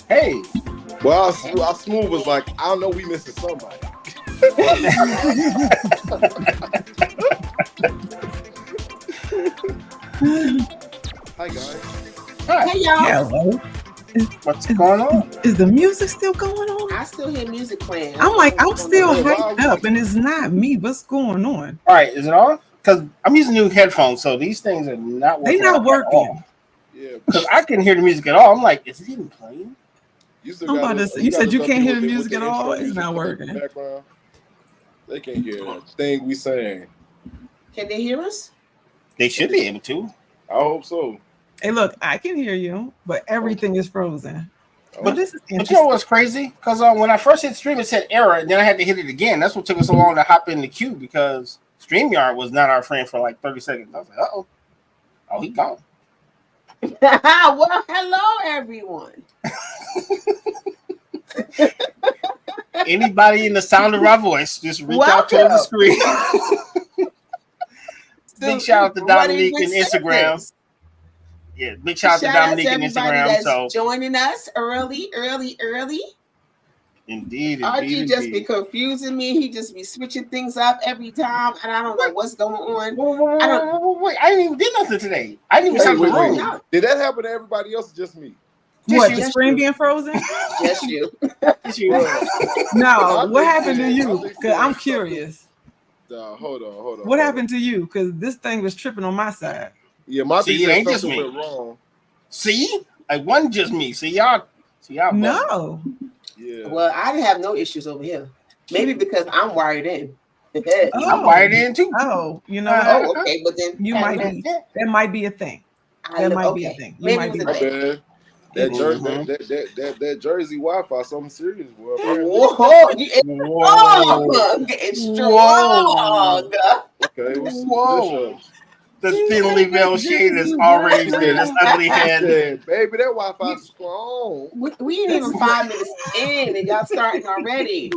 Hey. Well, our smooth was like, I don't know, we missing somebody. Hi guys. Hi. Hey y'all. Hello. What's going on? Is the music still going on? I still hear music playing. I'm like, I'm still on. hyped up, and it's not me. What's going on? All right, is it on? Because I'm using new headphones, so these things are not working. They not working. Yeah. Because I couldn't hear the music at all. I'm like, is it even playing? You said you can't hear the music at all? It's not working. They can't hear a thing we saying. Can they hear us? They should be able to. I hope so. Hey, look, I can hear you, but everything is frozen. But this is But you know interesting. what's crazy? Because when I first hit stream, it said error, and then I had to hit it again. That's what took us so long to hop in the queue because StreamYard was not our friend for like 30 seconds. I was like, uh-oh. Oh, he gone. Well, hello everyone. Anybody in the sound of our voice, just reach out towards the screen. Big shout out to Dominique and Instagram. Yeah, big shout out to Dominique and Instagram. That's so joining us early. Indeed. RG just be confusing me. He just be switching things up every time, and I don't know what's going on. Wait, I didn't even do nothing today. I didn't even set the room. Did that happen to everybody else or just me? What, the screen being frozen? Yes, you. No, what happened to you? Because I'm curious. Hold on. What happened to you? Because this thing was tripping on my side. Yeah, my See, it ain't just me. wrong. See? It wasn't just me. See y'all. No. Yeah. Well, I didn't have no issues over here. Maybe because I'm wired in. I'm wired in too. Oh, you know. Oh, okay, but then you might be. That might be a thing. That might be a thing. You might be right. That Jersey Wi-Fi, something serious. Whoa! Getting strong. Okay. Whoa! The thinly veiled shade is already there. This ugly head. Baby, that Wi-Fi is strong. We ain't even 5 minutes in, and y'all starting already.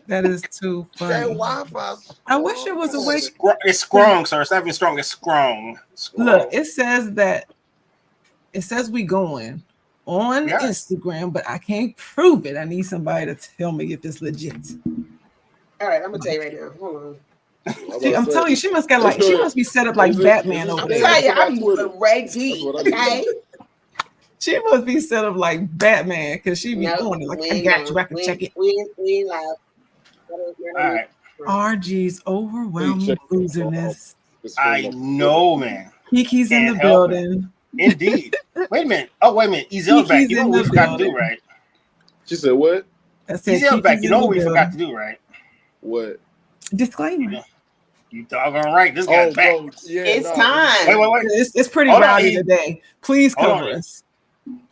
That is too funny. That Wi-Fi. I wish it was awake. It's strong, sir. It's not even strong. It's strong. Look, it says we going on Instagram, but I can't prove it. I need somebody to tell me if it's legit. All right, I'm gonna tell you right now. Hold on. I'm telling you, she must be set up like Batman over there. I'm telling you, I'm ready. Okay. She must be set up like Batman because she be doing it like I got you. I can check it. We live. All right. RG's overwhelming loserness. I know, man. Kiki's in the building. Indeed. Wait a minute. Oh, wait a minute. Ezel's back. You know what we forgot to do, right? She said what? Ezel's back. You know what we forgot to do, right? What? Disclaimer. You doggone right. This guy's back. It's time. Wait. It's pretty rowdy today. Please cover us.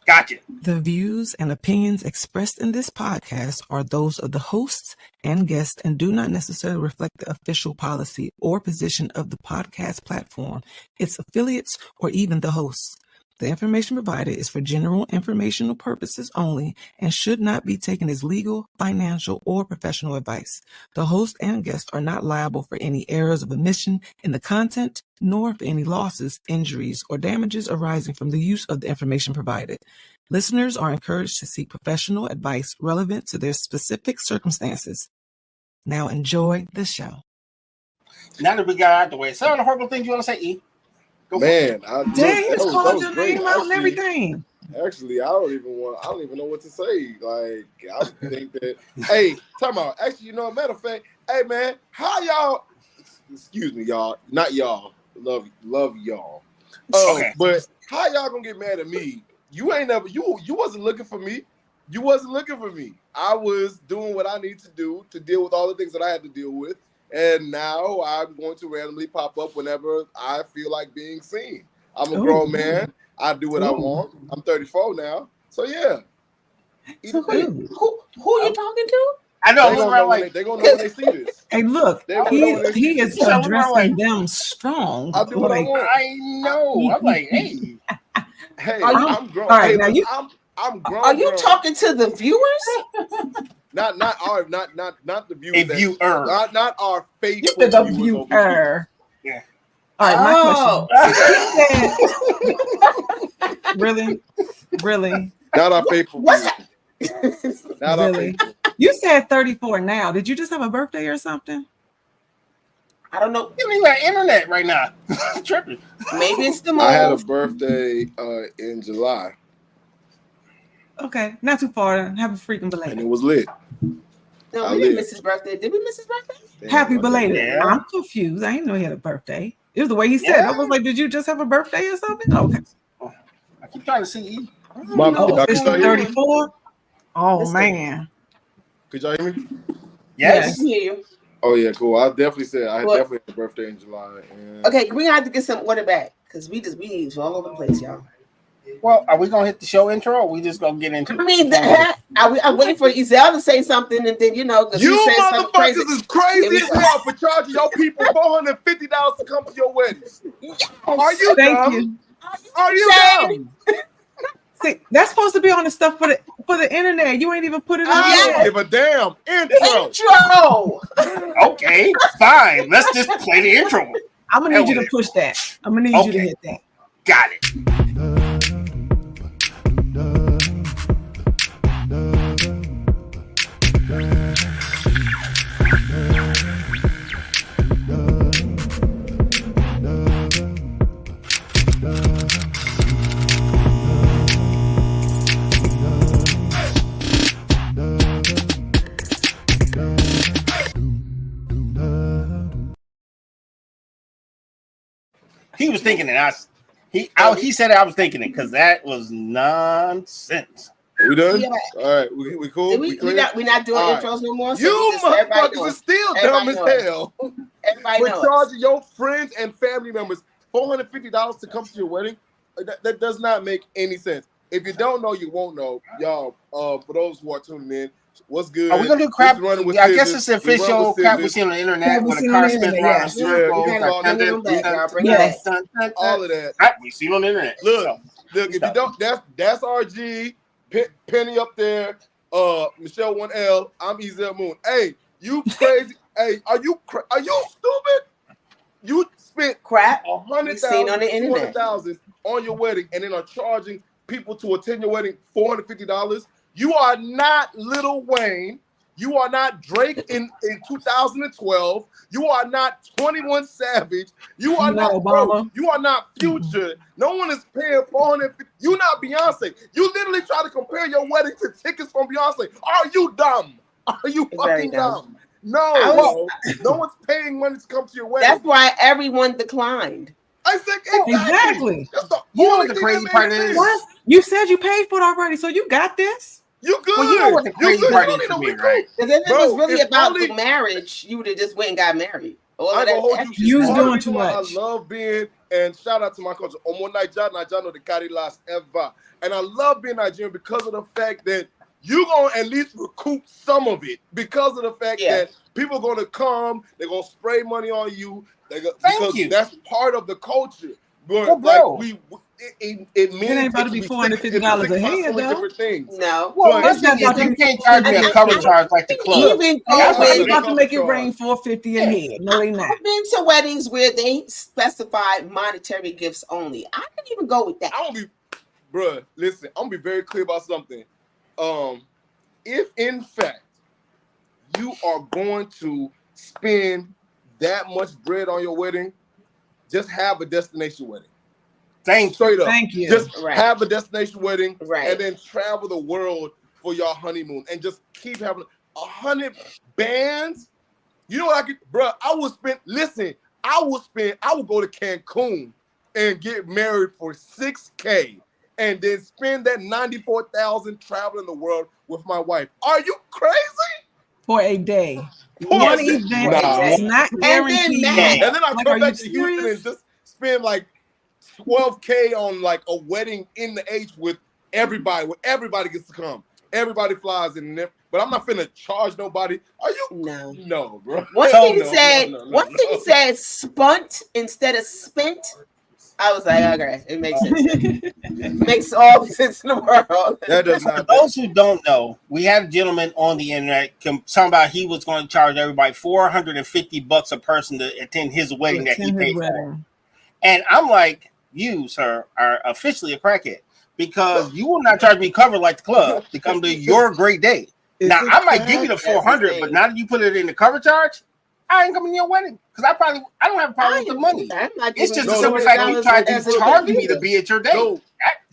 Gotcha. The views and opinions expressed in this podcast are those of the hosts and guests and do not necessarily reflect the official policy or position of the podcast platform, its affiliates, or even the hosts. The information provided is for general informational purposes only and should not be taken as legal, financial, or professional advice. The host and guests are not liable for any errors of omission in the content, nor for any losses, injuries, or damages arising from the use of the information provided. Listeners are encouraged to seek professional advice relevant to their specific circumstances. Now enjoy the show. Now that we got out the way, so the horrible things you want to say, E? Man, dang, you just called your name out and everything. Actually, I don't even know what to say. Like, I think that. Hey, time out. Actually, you know, a matter of fact, hey man, how y'all? Excuse me, y'all. Not y'all. Love y'all. Okay. But how y'all gonna get mad at me? You ain't never. You wasn't looking for me. You wasn't looking for me. I was doing what I need to do to deal with all the things that I had to deal with. And now I'm going to randomly pop up whenever I feel like being seen. I'm a grown man. I do what I want. I'm 34 now. So, yeah. So who are you talking to? I know. They're going to know when they see this. Hey, look. He is addressing them strong. I do what I want. I know. I'm like, hey. Hey, I'm grown. All right, now I'm grown. Are you talking to the viewers? Not the viewers. A viewer. Not our faithful the viewers. Viewer. Yeah. All right, my question. Really? Not our faithful What's viewers. Not our Really? faithful. You said 34 now. Did you just have a birthday or something? I don't know. You ain't got internet right now. Tripping. Maybe it's the move. I had a birthday in July, Okay, not too far. Have a freaking and belated. it was lit. No, I we didn't live. miss his birthday. Did we miss his birthday? Damn, Happy okay. belated. Yeah. I'm confused. I didn't know he had a birthday. It was the way he said. Yeah. I was like, did you just have a birthday or something? Okay. I keep trying to see you. I don't My- know Oh, what's Could y'all officially hear going me? 34? Oh, Listen. man. Could y'all hear me? on. Yes. I can hear you. Oh yeah, cool. I definitely said I What? definitely had a birthday in July. And Okay, we have to get some order back because we all over the place, y'all. Well, are we gonna hit the show intro, or we just gonna get into? I mean, I'm waiting for Ezel to say something, and then because you he said something crazy. motherfuckers is crazy Here we as go. hell for charging your people $450 to come to your weddings. Are you Thank dumb? you. Are you Saying- dumb? See, that's supposed to be on the stuff for the internet. You ain't even put it on I Yeah. don't there. give a damn. Intro. Intro. Okay, fine. Let's just play the intro. I'm gonna need you to push that. I'm gonna need you to Okay. hit that. Got it. He was thinking it. He said I was thinking it because that was nonsense. We done? Yeah. All right, we cool? We clear? not doing All right. intros no more. So You we just, everybody motherfuckers are knows. still Everybody dumb as knows. hell Everybody for knows. charging your friends and family members $450 to come to your wedding. That does not make any sense. If you don't know, you won't know. Y'all, for those who are tuning in, what's good? Are we gonna do crap? This is Running with I guess Scissors. it's We run official with crap we scissors. see on the internet Crap we with a see on car the spins internet, around yeah. a circle. Yeah, Bring them back, y'all. Bring Yes. them back. All of that. Crap we see on the internet. Look, So, look. If you don't, that's RG. Penny up there. Michelle 1L. I'm Ezel Moon. Hey, you crazy? Hey, are you stupid? You spent Crap. $100,000, seen on the internet. $200,000 on your wedding, and then are charging people to attend your wedding $450. You are not Lil Wayne. You are not Drake in 2012. You are not 21 Savage. You are not Obama. You are not Future. No one is paying $450. You're not Beyonce. You literally try to compare your wedding to tickets from Beyonce. Are you dumb? Are you Very fucking dumb. dumb? No, no one's paying money to come to your wedding. That's why everyone declined. I said Exactly. That's the You know only what the thing crazy that part makes is? sense. What? You said you paid for it already, so you got this. You good? Well, you know what the crazy good. part You is need for a me, week right? Because if it Bro, was really it's about only- the marriage, you would have just went and got married. All I of ain't gonna hold that you. extra You was stuff. doing Part of too the reason why much. I love being, and shout out to my culture, Omo Naija, the carry last ever. And I love being Nigerian because of the fact that you're gonna at least recoup some of it because of the fact Yeah. that people are gonna come, they're gonna spray money on you. Thank Because you. that's part of the culture. But Well, bro. like it means ain't about to be $450 a head, so many though. different things. No. Well, But- my It's not thing is, about to you be can't charge me a cover charge like the club. Even Ain't go That's nobody what with, about to make it rain $450 a head. No, they not. I've been to weddings where they specified monetary gifts only. I didn't even go with that. I'm gonna be, bruh, listen, I'm gonna be very clear about something. If in fact you are going to spend that much bread on your wedding, just have a destination wedding. Thank you. Straight up. Thank you. Just Right. have a destination wedding Right. and then travel the world for your honeymoon and just keep having 100 bands. You know what I could, bruh, I would go to Cancun and get married for $6K and then spend that $94,000 traveling the world with my wife. Are you crazy? For a day. For One a- event Nah. is not guaranteed. Matt- And then I Like, come are back you to Houston serious? and just spend like $12K on like a wedding in the H with everybody, where everybody gets to come. Everybody flies in there, but I'm not finna charge nobody. Are you? No. No, bro. One No, thing no, said, no, no, one no. thing said spunt instead of spent. I was like, okay, it makes sense. It makes all the sense in the world. That does For not. those who don't know, we had a gentleman on the internet talking about he was going to charge everybody $450 a person to attend his wedding that he paid for. And I'm like, you, sir, are officially a crackhead because you will not charge me cover like the club to come to your great day. Now I might give you the 400, but now that you put it in the cover charge, I ain't coming to your wedding because I don't have a problem with the money. It's just the simple fact you tried to charge me to be at your day. No,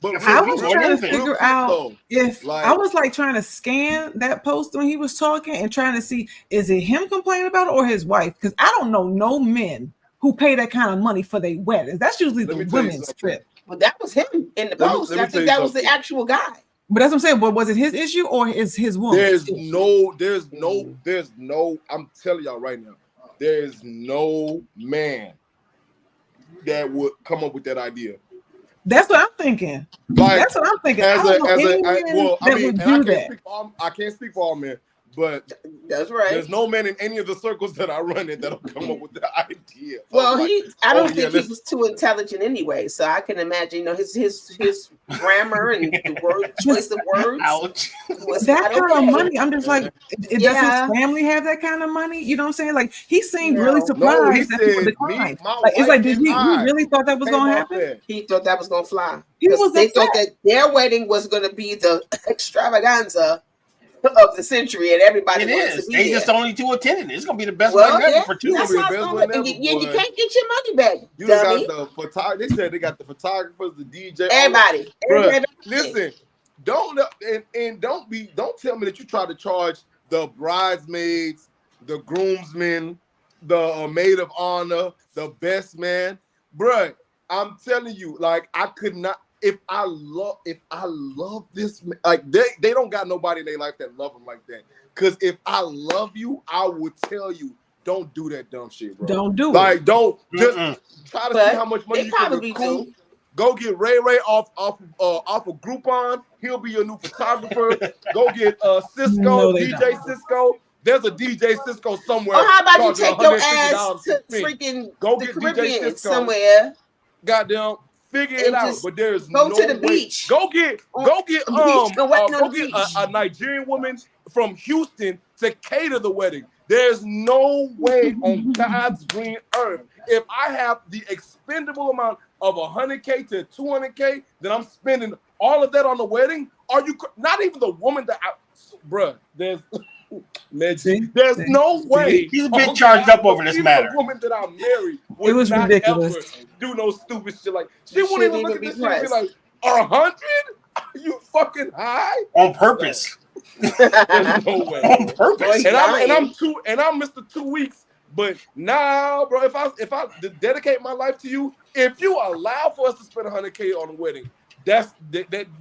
but I was trying to figure out though, if I was like trying to scan that post when he was talking and trying to see, is it him complaining about it or his wife? Because I don't know no men who pay that kind of money for their weddings. That's usually the women's trip. Well, that was him in the post. I think that was the actual guy. But that's what I'm saying. But was it his issue or is his woman? There's no. I'm telling y'all right now, there is no man that would come up with that idea. That's what I'm thinking. Like, that's what I'm thinking. I can't speak for all men, but that's right. There's no man in any of the circles that I run in that'll come up with the idea. Well, I don't think he was too intelligent anyway, so I can imagine, his grammar and the choice of words. Ouch. That kind of money, I'm just like, does his family have that kind of money? You know what I'm saying? Like, he seemed really surprised that people declined. It's like, did he really thought that was going to happen? He thought that was going to fly. They thought that their wedding was going to be the extravaganza of the century, and everybody wants to be they just only two attending. It's gonna be the best wedding ever for two. You can't get your money back. You got the photographer. They said they got the photographers, the DJ, everybody. Listen, don't tell me that you try to charge the bridesmaids, the groomsmen, the maid of honor, the best man, bruh. I'm telling you, like, I could not. If I love this, like they don't got nobody in their life that love them like that. Because if I love you, I would tell you, don't do that dumb shit, bro. Don't do it. Don't just try to see how much money you can recoup. Go get Ray off of Groupon. He'll be your new photographer. Go get Cisco, DJ Cisco. There's a DJ Cisco somewhere. Or how about you take your ass to freaking the Caribbean somewhere? Goddamn. Figure it out, but there's no to the beach. Go get a Nigerian woman from Houston to cater the wedding. There's no way on God's green earth. If I have the expendable amount of $100K to $200K, then I'm spending all of that on the wedding. Are you not even the woman that bruh? There's no way. He's a bit charged up over this matter. The woman that I married it was not ridiculous. Ever do no stupid shit like. She wouldn't even look at this shit and be like, 100? Are you fucking high? On purpose. There's no way. On purpose. And I'm Mr. 2 weeks. But now, bro, if I dedicate my life to you, if you allow for us to spend $100K on a wedding,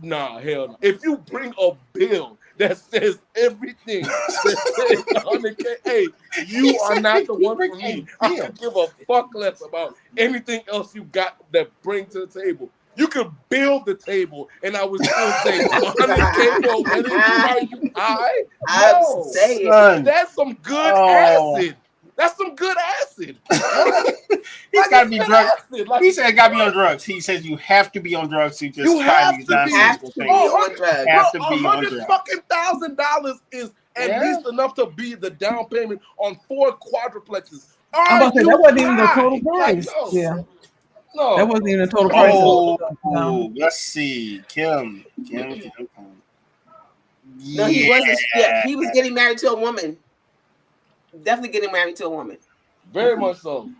nah, hell no. If you bring a bill that says everything that says 100K, hey, you are not the one for me. I don't give a fuck less about anything else you got that bring to the table. You could build the table, and I would still say 100K for a wedding. Are you high? I'm saying that's some good acid. That's some good acid. He's got to be drugged. He said, "Got to be on drugs." He says, "You have to be on drugs to just try these nonsensical things. Have to be on drugs. $100,000 is at least enough to be the down payment on 4 quadruplexes." I'm about to say that wasn't even the total price. No, that wasn't even the total price. Oh, let's see, Kim. No, he wasn't. Yeah, he was getting married to a woman. Definitely getting married to a woman. Very much so.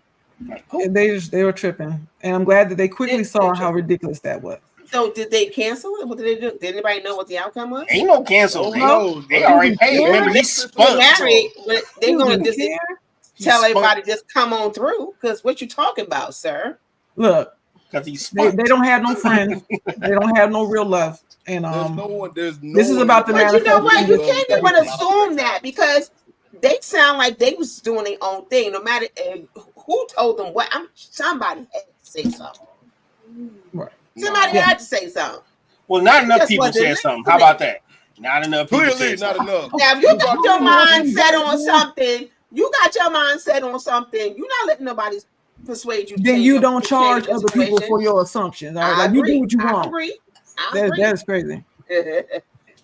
And they were tripping, and I'm glad that they quickly saw how ridiculous that was. So did they cancel it? What did they do? Did anybody know what the outcome was? Ain't no cancel. They already paid. Remember, he's spun. They're going to just tell everybody just come on through. Because what you talking about, sir? Look, because he's they don't have no friends. They don't have no real love. And there's no this is about the manifestation. You know what? You can't even assume that because they sound like they was doing their own thing. No matter who told them what. Somebody had to say something. Right. Somebody had to say something. Well, not enough people said something. How about that? Not enough people said not something. enough. Now, if you got your mind set on something, you're not letting nobody persuade you. Then you don't charge other people for your assumptions. All right? Like you do what you want. I agree. That is crazy.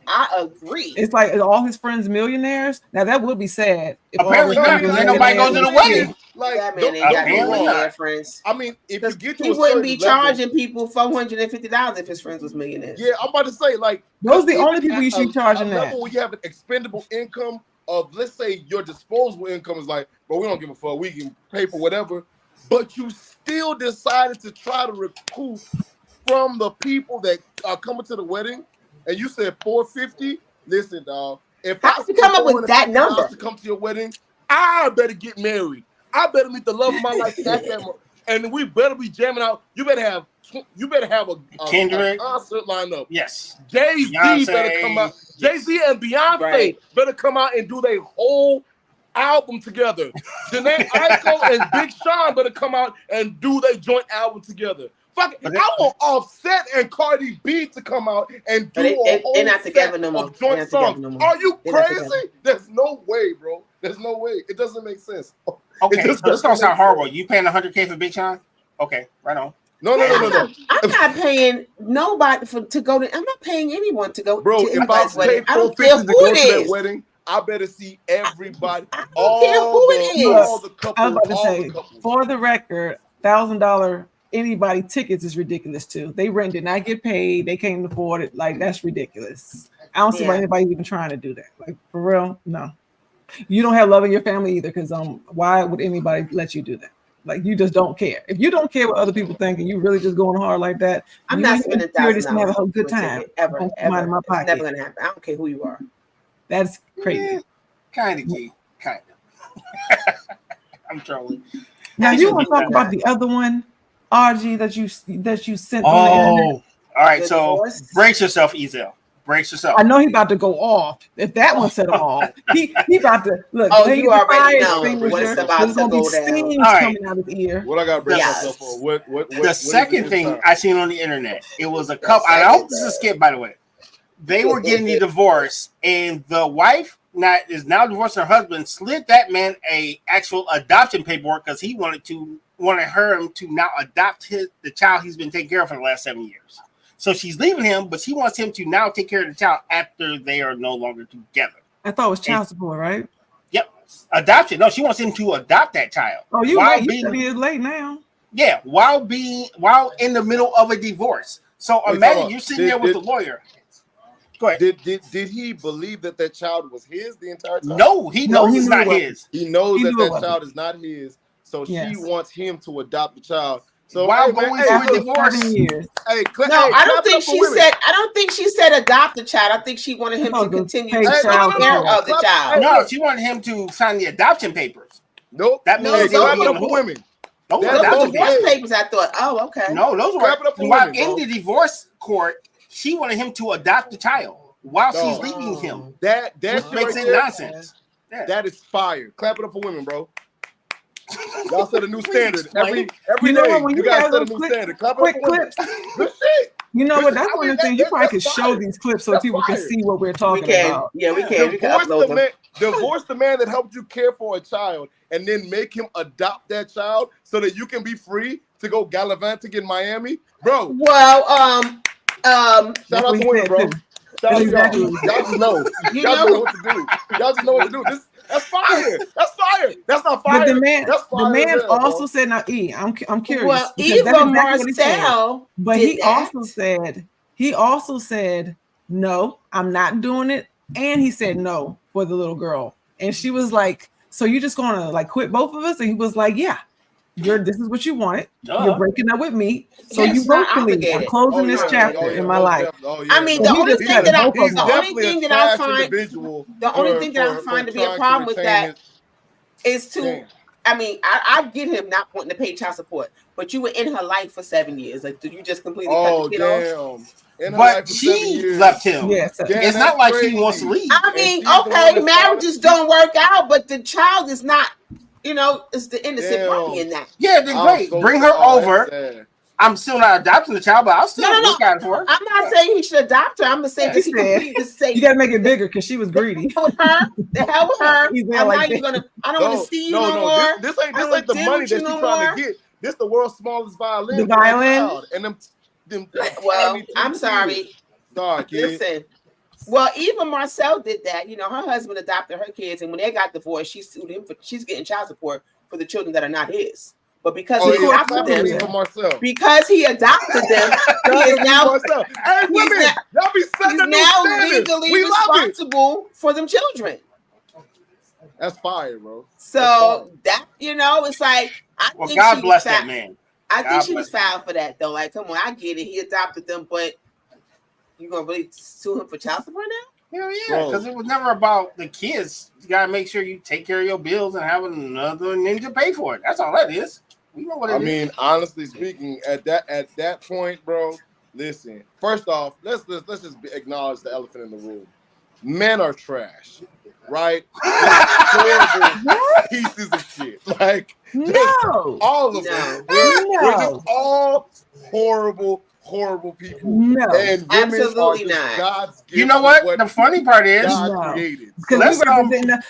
I agree. It's like all his friends millionaires. Now that would be sad. If apparently not, because ain't nobody goes to the wedding. Like that man ain't got no millionaire friends. I mean, if you get to he wouldn't be charging people $450 if his friends was millionaires. Yeah, I'm about to say, like, those are the only people you should be charging that. Level where you have an expendable income of, let's say, your disposable income is like, but we don't give a fuck, we can pay for whatever, but you still decided to try to recoup from the people that are coming to the wedding, and you said $450. Listen, dog. If how did you come up with that number to come to your wedding, I better get married. I better meet the love of my life at that moment, and we better be jamming out. You better have a concert lineup. Yes. Jay-Z better come out. Jay-Z and Beyonce better come out and do their whole album together. Janae Aiko and Big Sean better come out and do their joint album together. Fuck it. I want Offset and Cardi B to come out and do a whole not together no more. Of joint songs. Are you crazy? There's no way, bro. There's no way. It doesn't make sense. Okay, so this don't sound horrible. You paying $100K for Big Sean? Okay, right on. No. I'm not paying nobody to go to. I'm not paying anyone to go. Bro, to if I pay $450 to go to that wedding, I better see everybody. I don't care who it is. All the couples. I was about to say, for the record, $1,000 anybody tickets is ridiculous too. They rented, not get paid. They can't afford it. Like, that's ridiculous. I don't see why anybody even trying to do that. Like, for real, no. You don't have love in your family either, because why would anybody let you do that? Like, you just don't care. If you don't care what other people think and you really just going hard like that, I'm not spending $1,000 to have a good time. Ever. My It's pocket. never gonna happen. I don't care who you are. That's crazy. Kind of key. Kind of. I'm trolling. Now you want to talk about the other one, RG, that you sent? All right. So brace yourself, Ezel. Brace yourself. I know he about to go off. If that one set him off, he about to look. Oh, you already know what's about to go down. All right. Coming out of his ear. What I got to brace myself for? What the second thing I seen on the internet, it was a couple. I hope this is a skip, by the way. They were getting the divorce, and the wife is now divorcing her husband. Slid that man a actual adoption paperwork because he wanted her to now adopt the child he's been taking care of for the last 7 years. So she's leaving him, but she wants him to now take care of the child after they are no longer together. I thought it was child support, right? Yep, adoption. No, she wants him to adopt that child. Oh, you late? You said he is late now. Yeah, while in the middle of a divorce. So imagine you're sitting there with the lawyer. Go ahead. Did he believe that child was his the entire time? No, he knows it's not his. He knows that child is not his. So she wants him to adopt the child. So while going through divorce years. I don't think she said adopt the child. I think she wanted him to continue to take care of the child. No, she wanted him to sign the adoption papers. Nope. That means clap it up for women. Those divorce papers, I thought. Oh, okay. No, those were while in the divorce court. She wanted him to adopt the child while she's leaving him. That makes nonsense. That is fire. Clap it up for women, bro. Y'all set a new standard. Every day, you guys set a new standard. Clap it up for women. Good shit. You know what? That's one of the things you probably could show these clips so people can see what we're talking about. Yeah, we can. Divorce the man that helped you care for a child and then make him adopt that child so that you can be free to go gallivanting in Miami, bro. Well, shout out to women, bro. Shout out to y'all. Y'all just know. Y'all know what to do. Y'all just know what to do. That's fire. That's fire. That's not fire. But the man also said, "Now, I'm curious." Well, Eva Marcel, but he also said, "No, I'm not doing it," and he said no for the little girl, and she was like, "So you're just gonna like quit both of us?" And he was like, "Yeah." This is what you wanted. You're breaking up with me, so you both can leave. I'm closing this chapter in my life. I mean, the only thing that I find to be a problem with that is to. I mean, I get him not wanting to pay child support, but you were in her life for 7 years. Like, did you just completely cut the kid off? But she left him. Yes, it's not like he wants to leave. I mean, okay, marriages don't work out, but the child is not. You know, it's the innocent party in that. Yeah, then great. Bring her over. I'm still not adopting the child, but I'll still look out for her. I'm not saying he should adopt her. I'm gonna say this. You gotta make it bigger because she was greedy. The hell with her. I don't want to see you no more. This ain't the money that she's trying to get. This the world's smallest violin. The violin. And them. Well, I'm sorry. Sorry, kid. Listen. Well, even Marcel did that. You know, her husband adopted her kids, and when they got divorced, she sued him for she's getting child support for the children that are not his. But because he adopted them, because he adopted them, he is now hey, women, y'all be setting the new standards. legally responsible for them children. That's fire, bro. So that it's like I think God bless that man. I think she was foul for that though. Like, come on, I get it. He adopted them, but you gonna really sue him for child support now? Hell yeah, because it was never about the kids. You gotta make sure you take care of your bills and have another ninja pay for it. That's all that is. We know what it is. I mean, honestly speaking, at that point, bro. Listen, first off, let's just acknowledge the elephant in the room. Men are trash, right? Horrible pieces of shit. Like, all of them. We're just all horrible people. No, and women absolutely are not. God's gift. You know what? The funny part is, God created. Let's wait a minute.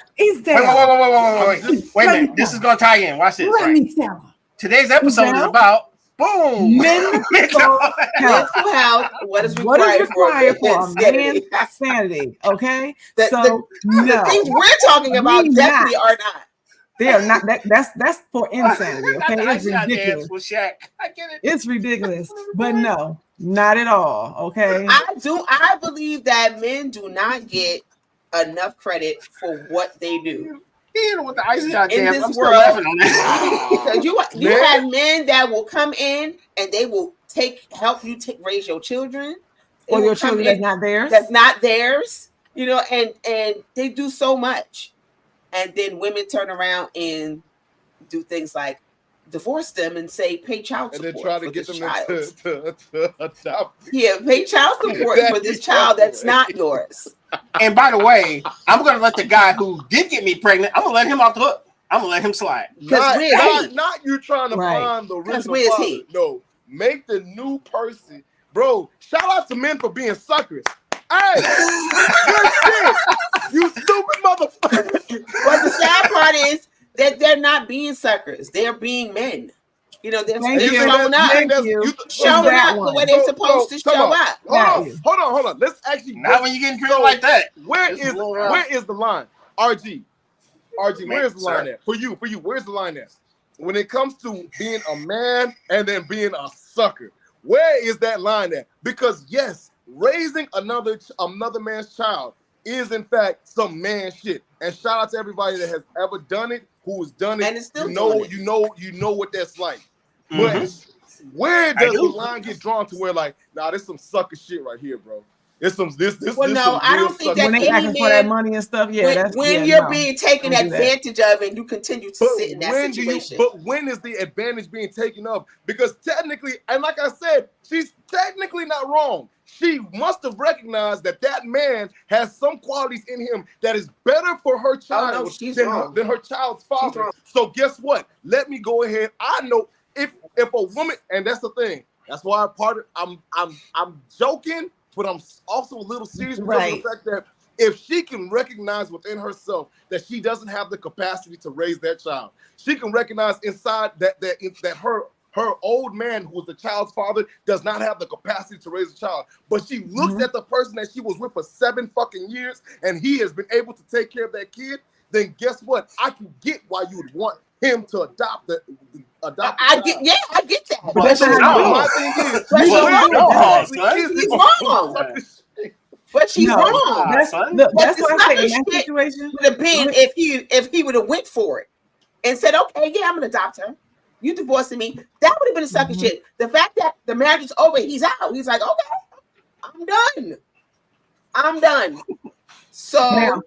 This is gonna tie in. Watch this. Right. Today's episode is about mental health. What is required for a man's sanity? Okay, the things we're talking about definitely are not. They are not. That's for insanity. Okay, it's ridiculous. I get it. It's ridiculous, but no, not at all. Okay, I believe that men do not get enough credit for what they do. With the icy hot in this world, because you have men that will come in and they will help you raise your children, or your children that's not theirs. That's not theirs, and they do so much, and then women turn around and do things like divorce them and say pay child support, and then try to get them to adopt. Yeah, pay child support for this child that's not yours. And by the way, I'm going to let the guy who did get me pregnant, I'm going to let him off the hook. I'm going to let him slide. Not you trying to find the original father. No, make the new person. Bro, shout out to men for being suckers. Hey, good shit. You stupid motherfucker. But the sad part is that they're not being suckers. They're being men. They're showing up. Showing up the way they're supposed to show up. Hold on. Let's actually. Not when you're getting treated like that. Where is the line? RG, where's the line at? For you, where's the line at? When it comes to being a man and then being a sucker, where is that line at? Because yes, raising another man's child is in fact some man shit. And shout out to everybody that has ever done it, who has done it. And it's still you know what that's like. But where does the line get drawn to where like, nah, this some sucker shit right here, bro. This. Well, no, I don't think that when they asking for that money and stuff. Yeah, when you're being taken advantage of and you continue to sit in that situation. But when is the advantage being taken of? Because technically, and like I said, she's technically not wrong. She must have recognized that man has some qualities in him that is better for her child than her child's father. So guess what? Let me go ahead. I know if a woman, and that's the thing. That's why I'm joking, but I'm also a little serious because of the fact that if she can recognize within herself that she doesn't have the capacity to raise that child, she can recognize inside that her old man, who was the child's father, does not have the capacity to raise a child. But she looks at the person that she was with for 7 fucking years, and he has been able to take care of that kid. Then guess what? I can get why you would want him to adopt. I get that. But that's my thing is, she's wrong. But she's wrong. That's what I say in that situation. Would have been if he would have went for it and said, "Okay, yeah, I'm gonna adopt her. You divorcing me." That would have been a sucker shit. The fact that the marriage is over, he's out. He's like, "Okay, I'm done." So. Now,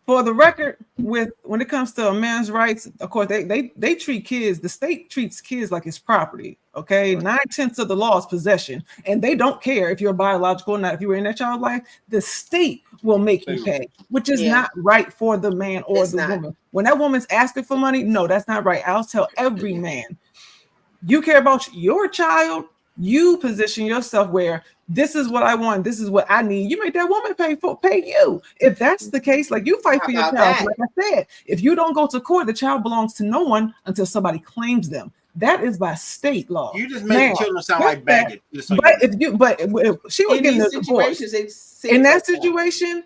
for the record, when it comes to a man's rights, of course, they treat kids, the state treats kids like it's property. Okay, 9/10 of the law is possession, and they don't care if you're biological or not. If you were in that child's life, the state will make you pay, which is not right for the man or the woman. When that woman's asking for money, no, that's not right. I'll tell every man, you care about your child, you position yourself where this is what I want, this is what I need. You make that woman pay you. If that's the case, like you fight for your child. Like I said, if you don't go to court, the child belongs to no one until somebody claims them. That is by state law. You just made the children sound like baggage. So if she was getting a divorce, in that situation,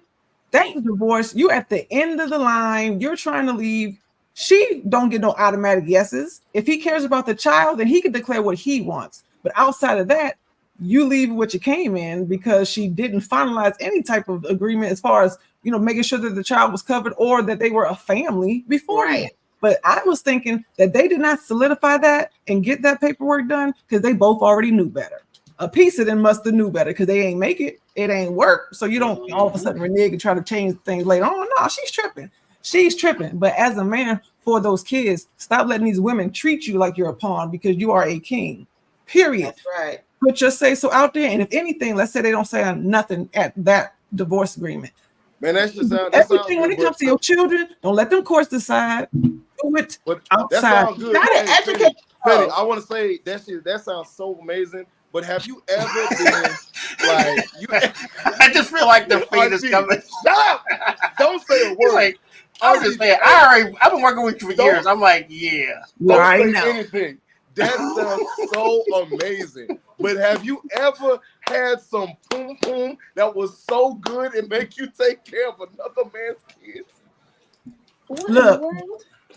that divorce, you at the end of the line, you're trying to leave. She don't get no automatic yeses. If he cares about the child, then he can declare what he wants. But outside of that, you leave what you came in because she didn't finalize any type of agreement as far as, you know, making sure that the child was covered or that they were a family beforehand. Right. But I was thinking that they did not solidify that and get that paperwork done because they both already knew better. A piece of them must have knew better because they ain't make it. It ain't work. So you don't all of a sudden renege and try to change things later. Oh, no, she's tripping. She's tripping. But as a man for those kids, stop letting these women treat you like you're a pawn because you are a king. Period. That's right. Put your say so out there. And if anything, let's say they don't say nothing at that divorce agreement. Man, that's just everything when it comes to your children. Don't let them courts decide. Do it outside. That sounds good. Petty, I want to say that sounds so amazing. But have you ever been like you? I just feel like the feed is coming. Shut up! Don't say a word. Like, I'm just saying. I've been working with you for years. I'm like, yeah. Don't say anything. That sounds so amazing. But have you ever had some poom poom that was so good and make you take care of another man's kids? Look,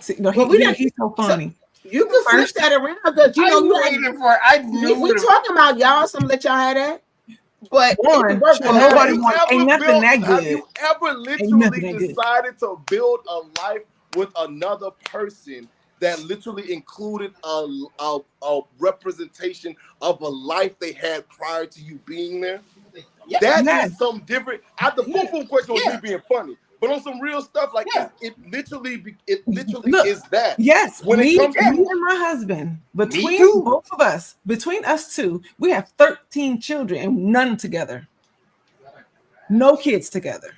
see, no, he's so funny. So you can flip that around because you know we talking about y'all. Some let y'all have that. But nobody wants. Ain't nothing that good. Have you ever literally decided to build a life with another person that literally included a representation of a life they had prior to you being there? Yeah, that is some different. The boom question was me being funny, but on some real stuff, like it literally Look, is that. Yes, when me and my husband, between both of us, between us two, we have 13 children and none together. No kids together.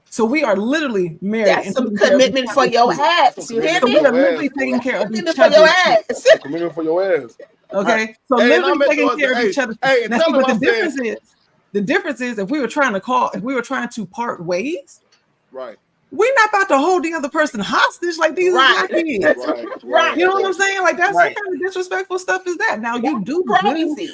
So we are literally married. That's some commitment for your ass. You hear me? We are literally taking care of each other. Commitment for your ass. Okay, so literally taking care of each other. But the difference is if we were trying to part ways, right? We're not about to hold the other person hostage like these are my kids. Right. You know what I'm saying? Like that's what kind of disrespectful stuff is that. Now you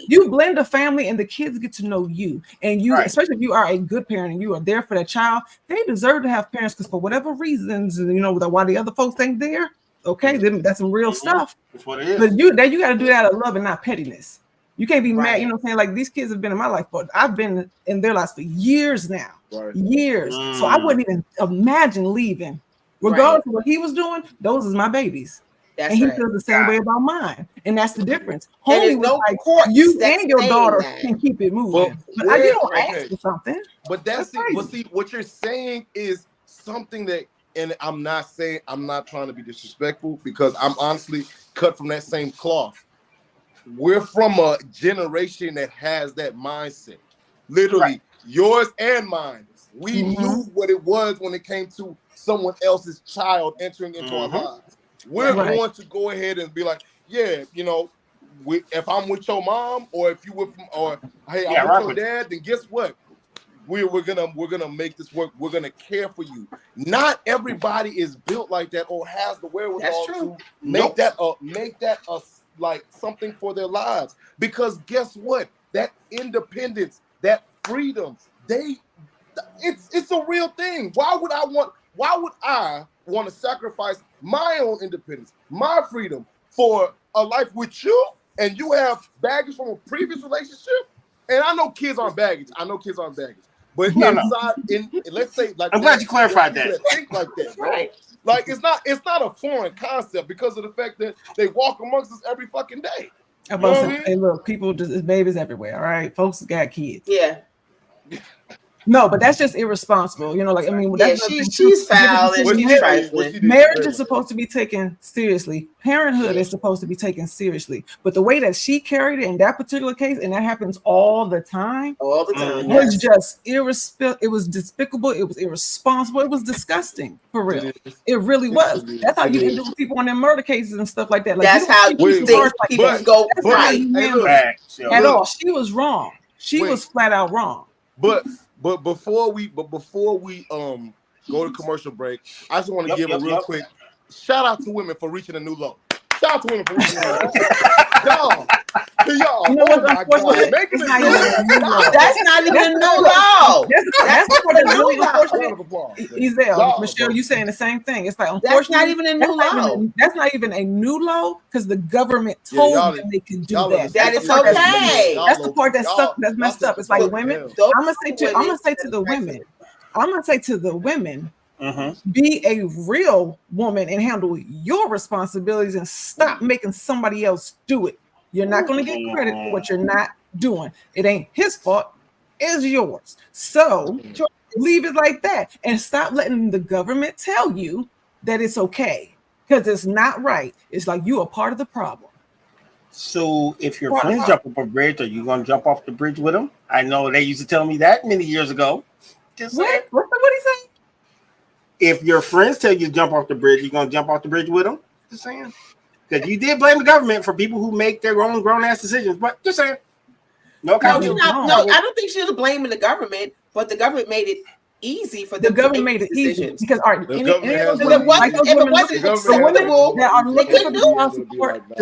you blend a family and the kids get to know you. And you, especially if you are a good parent and you are there for that child, they deserve to have parents because for whatever reasons, you know, why the other folks ain't there. Okay, that's some real stuff. That's what it is. But you got to do that out of love and not pettiness. You can't be mad, you know what I'm saying? Like these kids have been in my life, but I've been in their lives for years now. Years. So I wouldn't even imagine leaving. Regardless of what he was doing, those is my babies. And he feels the same way about mine. And that's the difference. Homie was like, you and your daughter can keep it moving. But you don't ask for something. But what you're saying is something that, and I'm not trying to be disrespectful because I'm honestly cut from that same cloth. We're from a generation that has that mindset. Literally, yours and mine. We knew what it was when it came to someone else's child entering into our lives. We're going to go ahead and be like, yeah, you know, if I'm with your mom or if you with, or hey, I'm with your dad, then guess what? We're gonna make this work. We're gonna care for you. Not everybody is built like that or has the wherewithal to make that like something for their lives. Because guess what? That independence, that freedom, it's a real thing. Why would I want to sacrifice my own independence, my freedom for a life with you? And you have baggage from a previous relationship? And I know kids aren't baggage. But let's say, like, I'm glad you clarified that. Think like that, right? Like it's not a foreign concept because of the fact that they walk amongst us every fucking day. Hey, look, people just babies everywhere. All right, folks got kids. Yeah. No, but that's just irresponsible. You know, like I mean, she's foul and she's trifling. Marriage is supposed to be taken seriously. Parenthood is supposed to be taken seriously. But the way that she carried it in that particular case, and that happens all the time, was just irresponsible. It was despicable. It was irresponsible. It was disgusting for real. It really was. That's how you can do with people on their murder cases and stuff like that. Like, that's how you think people go right. At all. She was wrong. She was flat out wrong. But before we go to commercial break, I just want to give a real quick shout out to women for reaching a new low. Shout out to women for reaching out. Y'all. You know what? Unfortunately, that's not even a new law. That's not a new law. Ezell, Michelle, you saying the same thing. It's like, unfortunately, that's not even a new law. That's not even a new law because the government told them they can do that. That is okay. That's the part that's messed up. It's like, women. I'm gonna say to the women. Be a real woman and handle your responsibilities and stop making somebody else do it. You're not going to get credit for what you're not doing. It ain't his fault. It's yours. So leave it like that and stop letting the government tell you that it's okay because it's not right. It's like you are part of the problem. So if your friends jump up a bridge, are you going to jump off the bridge with them? I know they used to tell me that many years ago. What did he say? If your friends tell you to jump off the bridge, you're going to jump off the bridge with them? Just saying. Because you did blame the government for people who make their own grown-ass decisions. But just saying. No, I don't think she was blaming the government, but the government made it easy for them. The government made it easy because the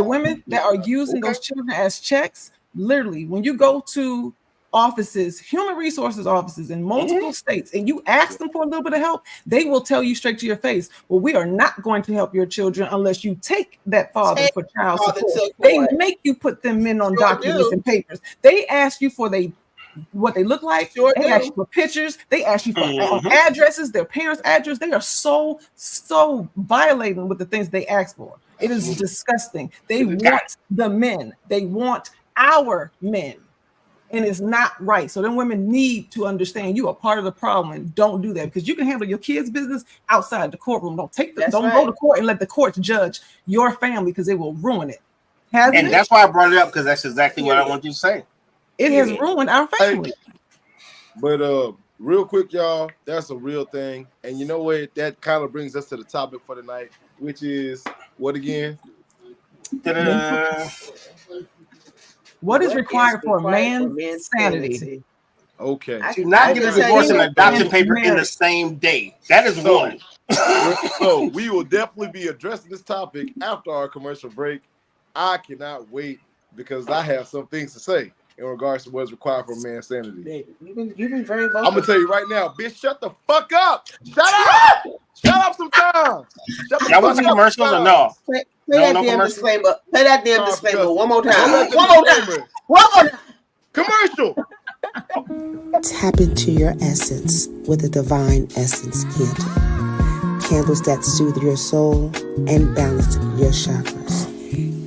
women that are using those children as checks, literally, when you go to offices, human resources offices in multiple states, and you ask them for a little bit of help, they will tell you straight to your face, well, we are not going to help your children unless you take that father for child support. They make you put them in on documents and papers. They ask you for what they look like. They ask you for pictures. They ask you for addresses, their parents' address. They are so violating with the things they ask for. It is disgusting. They want the men. They want our men. And it's not right. So then women need to understand you are part of the problem and don't do that because you can handle your kids' business outside the courtroom. Don't go to court and let the courts judge your family because it will ruin it. That's why I brought it up because that's exactly what I want you to say. It has ruined our family. But real quick, y'all, that's a real thing. And you know what? That kind of brings us to the topic for tonight, which is what again? What is required for man's sanity? Okay. To not get a divorce and adoption paper in the same day. That is one. So we will definitely be addressing this topic after our commercial break. I cannot wait because I have some things to say in regards to what's required for man's sanity. You've been very vocal. I'm gonna tell you right now, bitch, shut the fuck up. Shut up. Shut up sometimes. Y'all want some commercials or no? Play that damn disclaimer. Play that damn disclaimer one more time. One more time. Commercial. Tap into your essence with a Divine Essence candle. Candles that soothe your soul and balance your chakras.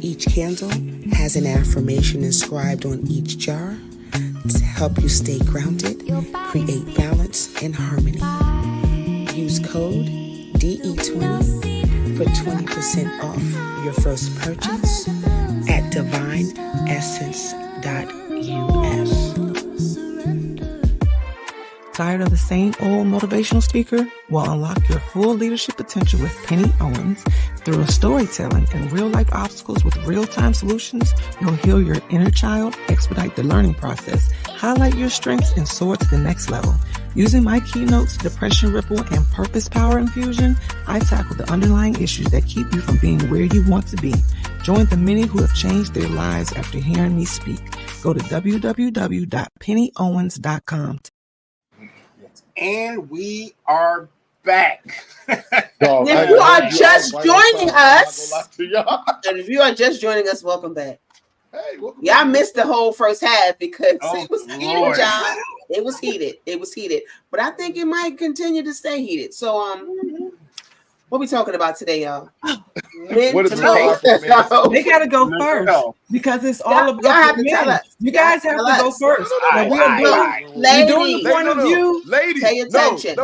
Each candle has an affirmation inscribed on each jar to help you stay grounded, create balance and harmony. Use code DE20 for 20% off your first purchase at divineessence.us. Tired of the same old motivational speaker? Well, unlock your full leadership potential with Penny Owens. Through storytelling and real-life obstacles with real-time solutions, you'll heal your inner child, expedite the learning process, highlight your strengths, and soar to the next level. Using my keynotes, Depression Ripple, and Purpose Power Infusion, I tackle the underlying issues that keep you from being where you want to be. Join the many who have changed their lives after hearing me speak. Go to www.pennyowens.com. And we are back. If you are just joining us, welcome back. Hey, y'all missed the whole first half because it was heated, John. It was heated. But I think it might continue to stay heated. So what we talking about today, y'all? They gotta go first because it's all about men. You guys have to go first. We're doing the point of view. Ladies, pay attention.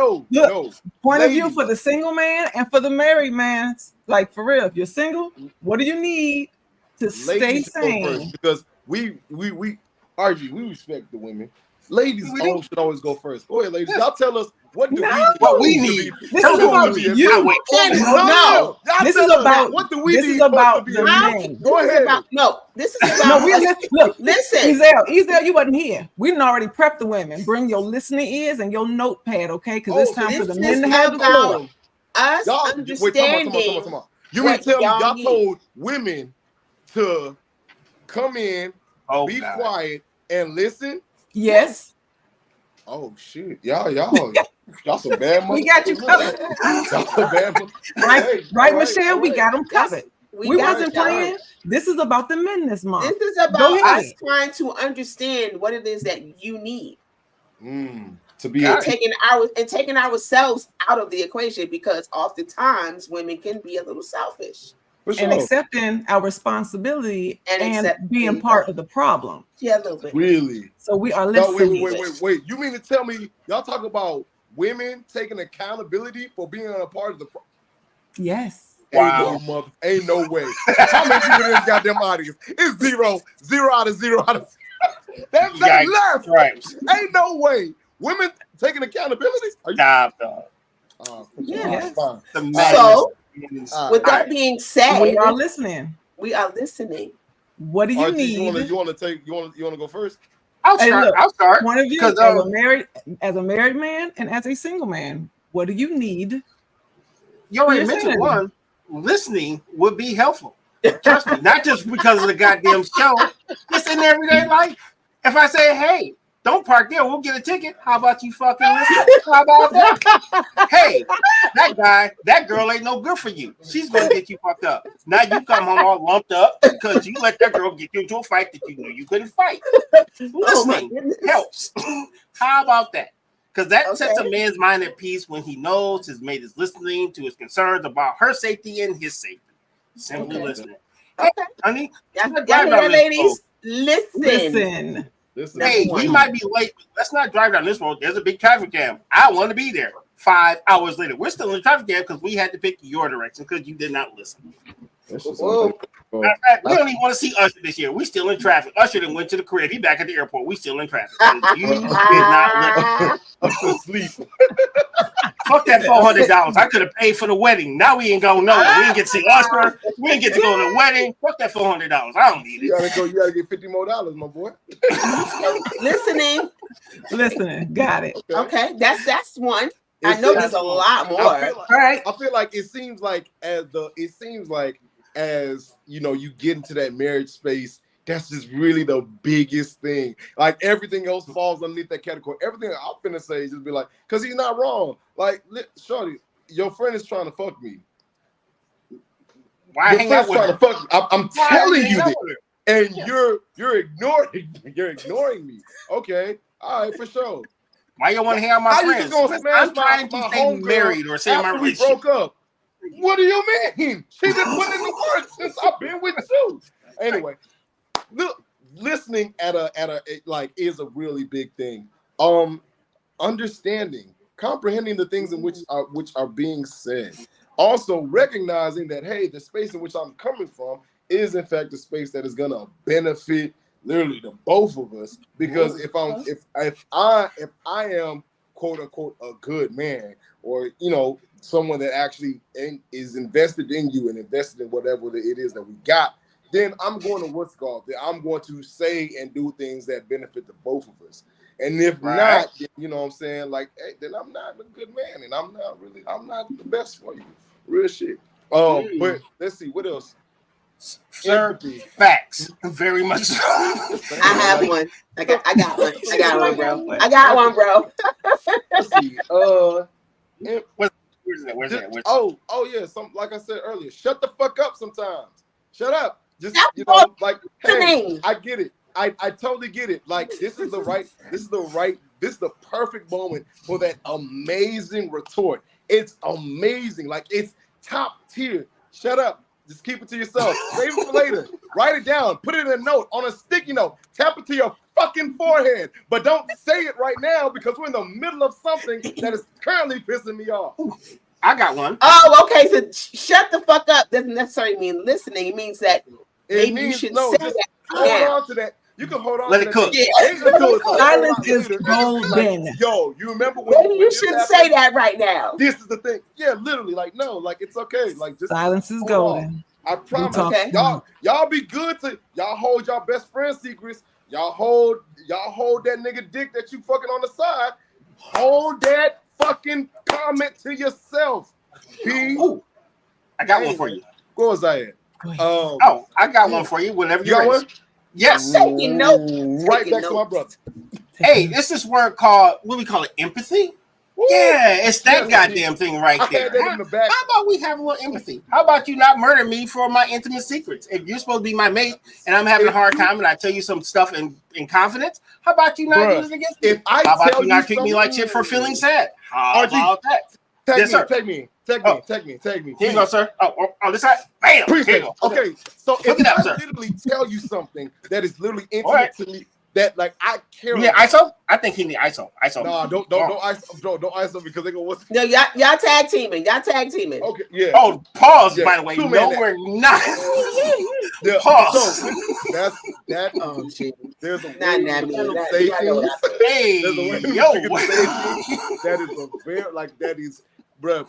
Point of view for the single man and for the married man. Like for real, if you're single, what do you need to stay sane? Because we argue, we respect the women. Ladies should always go first. Go ahead, ladies. Y'all tell us what we need. This is about you. No. This is about what do we need? This is about the men. Go ahead. This is about look. Listen, Ezell, you wasn't here. We didn't already prep the women. Bring your listening ears and your notepad, okay? Because it's time for the men to have the floor. Us understanding. You mean to tell me y'all told women to come in, be quiet, and listen? Yes. Oh shit, y'all some bad. We got you covered. Y'all some bad. Right, Michelle. We got them covered. We wasn't playing. This is about the men this month. This is about us trying to understand what it is that you need. To be taking ourselves out of the equation, because oftentimes women can be a little selfish. And accepting our responsibility and being part of the problem. Yeah, a little bit. Really? So we are listening. No, wait. You mean to tell me y'all talk about women taking accountability for being a part of the problem? Yes. Wow. Ain't no way. How many people in this goddamn audience? It's 0 out of 0 out of 0. That's left. Right. Ain't no way. Women taking accountability? Stop, dog. Yeah. So, with that being said, we are listening. We are listening. What do you need? You want to go first? I'll start. One of you, as a married man and as a single man, what do you need? You already mentioned one. Listening would be helpful. Trust me, not just because of the goddamn show. Just in everyday life. If I say, hey, don't park there, we'll get a ticket. How about you fucking listen? How about that? Hey, that girl ain't no good for you. She's going to get you fucked up. Now you come home all lumped up because you let that girl get you into a fight that you knew you couldn't fight. Listening helps. How about that? Because that sets a man's mind at peace when he knows his mate is listening to his concerns about her safety and his safety. Simply listening. Okay, honey. Ladies, listen. Hey, we might be late. Let's not drive down this road. There's a big traffic jam. I want to be there. 5 hours later, we're still in the traffic jam because we had to pick your direction because you did not listen. We don't even want to see Usher this year. We still in traffic. Usher then went to the crib. He back at the airport. We still in traffic. You did not listen. Asleep. Fuck that $400. I could have paid for the wedding. Now we ain't going nowhere. We didn't get to see Usher. We didn't get to go to the wedding. Fuck that $400. I don't need it. You gotta get $50 more, my boy. Listening. Got it. Okay. That's one. I know there's a lot more. I feel like it seems like as you know, you get into that marriage space, that's just really the biggest thing. Like everything else falls underneath that category. Everything I'm finna say is just be like, because he's not wrong. Like, shorty, your friend is trying to fuck me. Why hang out with her? I'm telling you this, and you're ignoring me. Okay, all right, for sure. Why you want to hang out with my friends? I'm trying to stay married or say my relationship. Broke up. What do you mean? She's been putting in the work since I've been with you. Anyway, listening is a really big thing. Understanding, comprehending the things in which are being said. Also recognizing that, hey, the space in which I'm coming from is in fact a space that is gonna benefit literally the both of us. Because if I am quote unquote a good man, or someone that actually is invested in you and invested in whatever it is that we got, then I'm going to I'm going to say and do things that benefit the both of us. And if not, then, you know what I'm saying? Like, hey, then I'm not a good man, and I'm not the best for you. Real shit. But let's see, what else? Sir, facts. Very much so. I have one. I got one. I got one, bro. I got one, bro. Let's see. Where's that? Oh yeah. Like I said earlier, shut the fuck up sometimes. Shut up. Just hey, I get it. I totally get it. Like this is the perfect moment for that amazing retort. It's amazing. Like it's top tier. Shut up. Just keep it to yourself. Save it for later. Write it down. Put it in a note, on a sticky note. Tap it to your fucking forehead. But don't say it right now because we're in the middle of something that is currently pissing me off. I got one. Oh, okay. So shut the fuck up doesn't necessarily mean listening. It means that maybe you should say that. Hold on to that. You can hold on Let to it that. cook. Yeah. Silence is golden. Yo, you remember when maybe you shouldn't say that right now. This is the thing. Yeah, literally. Like, no, like it's okay. Like just silence is golden. On. I promise. Okay. Y'all be good to y'all hold y'all best friend secrets. Y'all hold that nigga dick that you fucking on the side. Hold that fucking comment to yourself. I got one for you. Where was I at? I got one for you. Whenever you got one. Yes. Taking notes. Right back to my brother. Hey, this is word called, what we call it, empathy? Woo. Yeah, it's that goddamn thing right there. How about we have a little empathy? How about you not murder me for my intimate secrets? If you're supposed to be my mate and I'm having a hard time and I tell you some stuff in confidence, how about you not use it against me? How about you not treat me like shit for feeling sad? How about that? Take me. Take me. Here you go, sir. Oh, this side. Bam. Appreciate it. Okay, so if I literally tell you something that is literally intimate to me, that like I care. You need ISO? I think he need ISO. ISO. No, don't ISO. Don't ISO because they go. What's no, y'all tag teaming. Okay, yeah. Oh, pause. Yeah. By the way, no, we're not. Yeah, pause. So that's that. Oh, shit. There's a way to say things. Hey, there's a way yo. That is a very that is, bruh.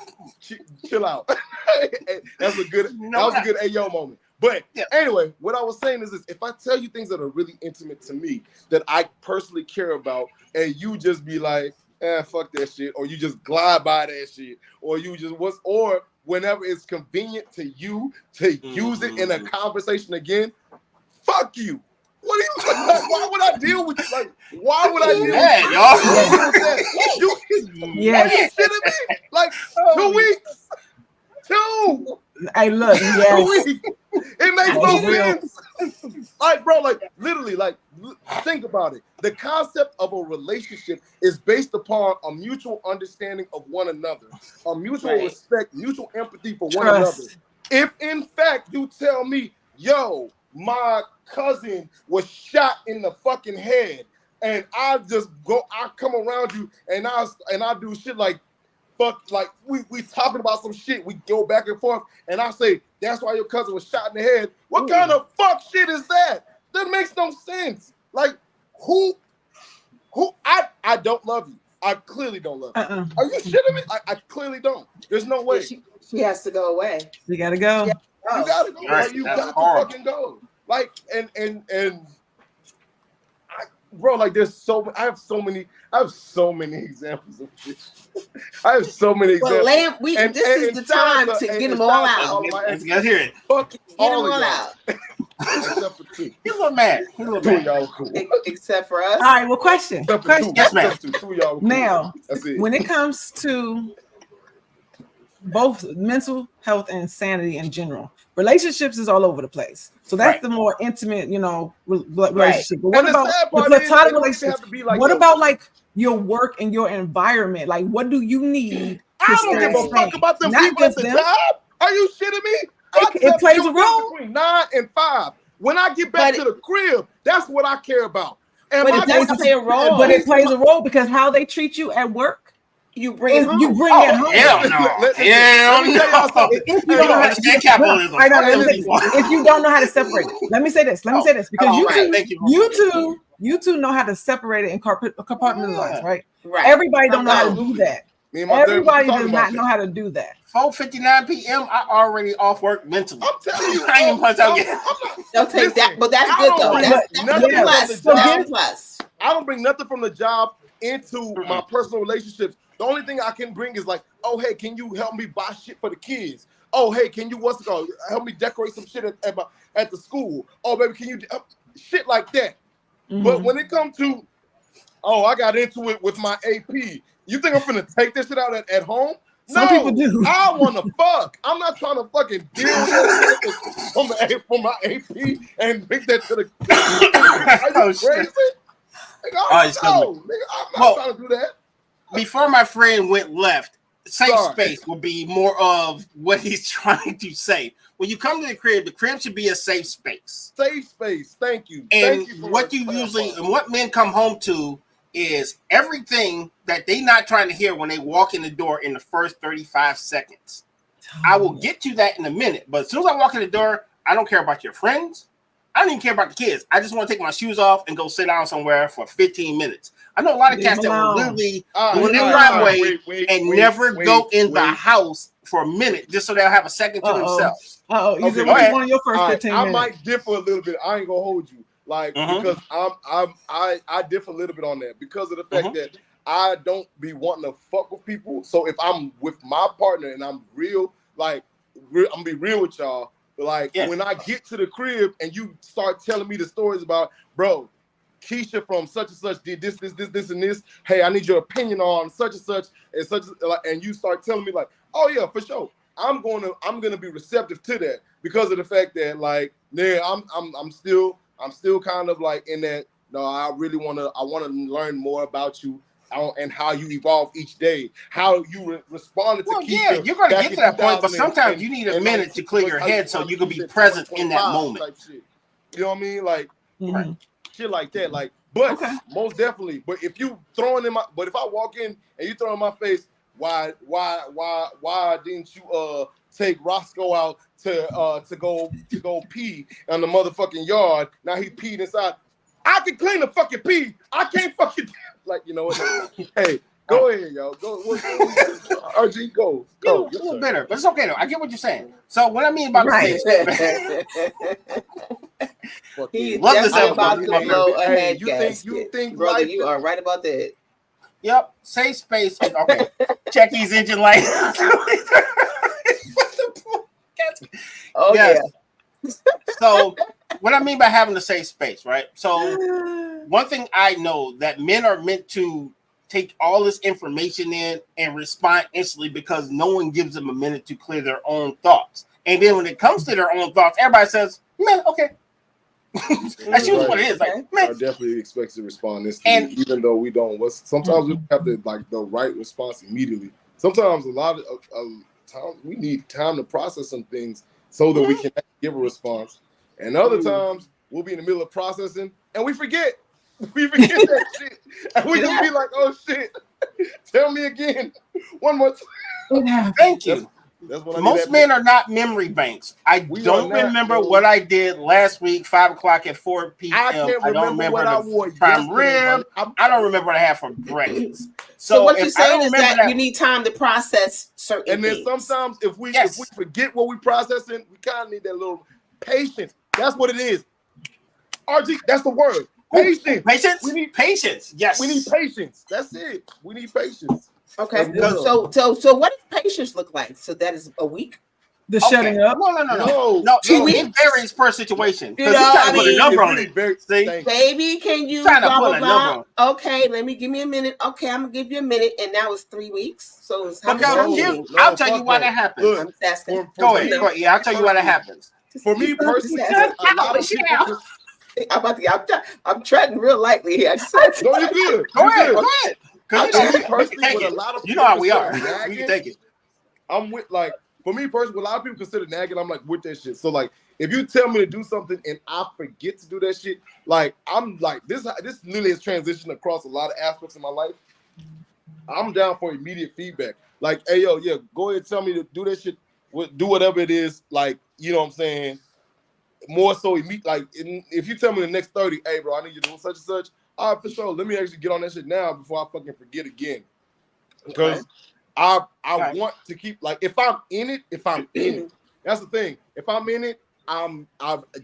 Chill out. That was a good ayo moment. But anyway, what I was saying is this: if I tell you things that are really intimate to me, that I personally care about, and you just be like, fuck that shit, or you just glide by that shit, or you just or whenever it's convenient to you to use it in a conversation again, fuck you. What are you like? Why would I deal with you? Like, why would I deal with you? Yes. Are you kidding me? Like 2 weeks. 2. Hey, look, yes. It makes no sense. Like, bro, like literally, like think about it. The concept of a relationship is based upon a mutual understanding of one another, a mutual respect, mutual empathy for one another. If in fact you tell me, yo, my cousin was shot in the fucking head, and I come around you and I do shit like, fuck, like we talking about some shit, we go back and forth, and I say that's why your cousin was shot in the head. What kind of fuck shit is that? That makes no sense. Like who I don't love you. I clearly don't love you. Are you shitting me? I clearly don't. There's no way. She has to go away. You gotta go. You gotta go. Like, you got to fucking go. Like and bro, like I have so many examples of this. I have so many examples. Well, this is the time to get them all out. Let's hear it. Fuck get them all out. Except for 2. He's a little mad. Y'all cool. Except for us. All right, well, question. Yes, ma'am. 2 y'all cool. Now, that's it. When it comes to both mental health and sanity in general, relationships is all over the place. So that's the more intimate, relationship. But what about the platonic relationships? What about like your work and your environment? Like, what do you need? I don't give a fuck about them people at the job. Are you shitting me? It plays a role between 9 and 5. When I get back to the crib, that's what I care about. And but it doesn't play a role. But it plays a role because how they treat you at work, you bring it home. Hell no. If you don't know how to separate it, let me say this because you two know how to separate it and compartmentalize, right? Everybody don't know how to do that. Everybody does not know how to do that. 4:59 p.m. I already off work mentally. I'm telling you, I ain't even punch out yet. Don't take that, but that's good though. That's plus. I don't bring nothing from the job into my personal relationships. The only thing I can bring is like, oh hey, can you help me buy shit for the kids? Oh hey, can you help me decorate some shit at the school? Oh baby, can you shit like that? But when it comes to, I got into it with my AP. You think I'm finna take this shit out at home? Some people do. I want to fuck. I'm not trying to fucking deal with it from my AP and bring that to the. Are you crazy? I'm not trying to do that. Before my friend went left, safe space will be more of what he's trying to say. When you come to the crib should be a safe space. Safe space. Thank you. And what men come home to is everything that they not trying to hear when they walk in the door in the first 35 seconds. I will get to that in a minute, but as soon as I walk in the door, I don't care about your friends. I don't even care about the kids. I just want to take my shoes off and go sit down somewhere for 15 minutes. I know a lot of cats that will literally go in their driveway and never go in the house for a minute just so they'll have a second to themselves. One of your first 15 minutes. I might differ a little bit. I ain't gonna hold you. Like because I differ a little bit on that because of the fact that I don't be wanting to fuck with people. So if I'm with my partner and I'm real, like gonna be real with y'all. But like when I get to the crib and you start telling me the stories about, bro, Keisha from such and such did this, and this. Hey, I need your opinion on such and such, and you start telling me like, oh yeah, for sure. I'm gonna be receptive to that because of the fact that like, I'm still kind of like in that. No, I want to learn more about you and how you evolve each day, how you responded to Keisha. Yeah, you're gonna get to that point, but sometimes you need a minute to clear your head so you can be present in that moment. Type shit. You know what I mean? Like shit like that. Like, but most definitely. But if you throwing in but if I walk in and you throw in my face, why didn't you take Roscoe out to go pee on the motherfucking yard? Now he peed inside. I can clean the fucking pee. I can't fucking like, you know what? Hey, go ahead, yo. Go. RG, go. A little bitter, but it's okay though. I get what you're saying. So what I mean about the safe He's love this about to blow a head you gasket. think brother, life you are right about that. Yep, safe space. Okay, check these engine lights. Oh yeah. So what I mean by having a safe space, right? So one thing I know that men are meant to take all this information in and respond instantly because no one gives them a minute to clear their own thoughts. And then when it comes to their own thoughts, everybody says, man, okay. That's usually what it is. Like, man. I definitely expect to respond instantly, even though we don't. Sometimes we have the right response immediately. Sometimes a lot of times we need time to process some things so that we can give a response. And other times we'll be in the middle of processing and we forget. We forget that shit. And we just be like, oh shit. Tell me again. One more time. Thank you. That's what most men are not memory banks. I don't remember what I did last week, 5 o'clock at 4 p.m. I don't remember the prime rib. I don't remember what I had for breakfast. So what you're saying is that you need time to process certain things. And then sometimes if we forget what we processing, we kind of need that little patience. That's what it is. RG, that's the word. Patience. Patience? We need patience. Yes. We need patience. That's it. We need patience. Okay. So what does patience look like? So that is a week? The shutting up? No. 2 weeks? It varies per situation. You know, I mean, put a number on it. See? Baby, can you trying to put a number on. Okay, give me a minute. Okay, I'm gonna give you a minute, and now it's 3 weeks. So it's I'll tell you why that happens. Look, I'm just asking. Go ahead. Yeah, I'll tell you why that happens. For me personally, a lot of people. I'm treading real lightly here. No, you're good. Go ahead. You know how we are. We can take it. I'm with for me personally, a lot of people consider nagging. I'm like with that shit. So like, if you tell me to do something and I forget to do that shit, like I'm like this literally has transitioned across a lot of aspects of my life. I'm down for immediate feedback. Like, hey yo, yeah, go ahead, tell me to do that shit. Do whatever it is. Like, you know what I'm saying. More so, if you tell me the next 30, hey, bro, I need you to do such and such. All right, for sure. Let me actually get on that shit now before I fucking forget again. Because I want to keep, if I'm in it. That's the thing. If I'm in it,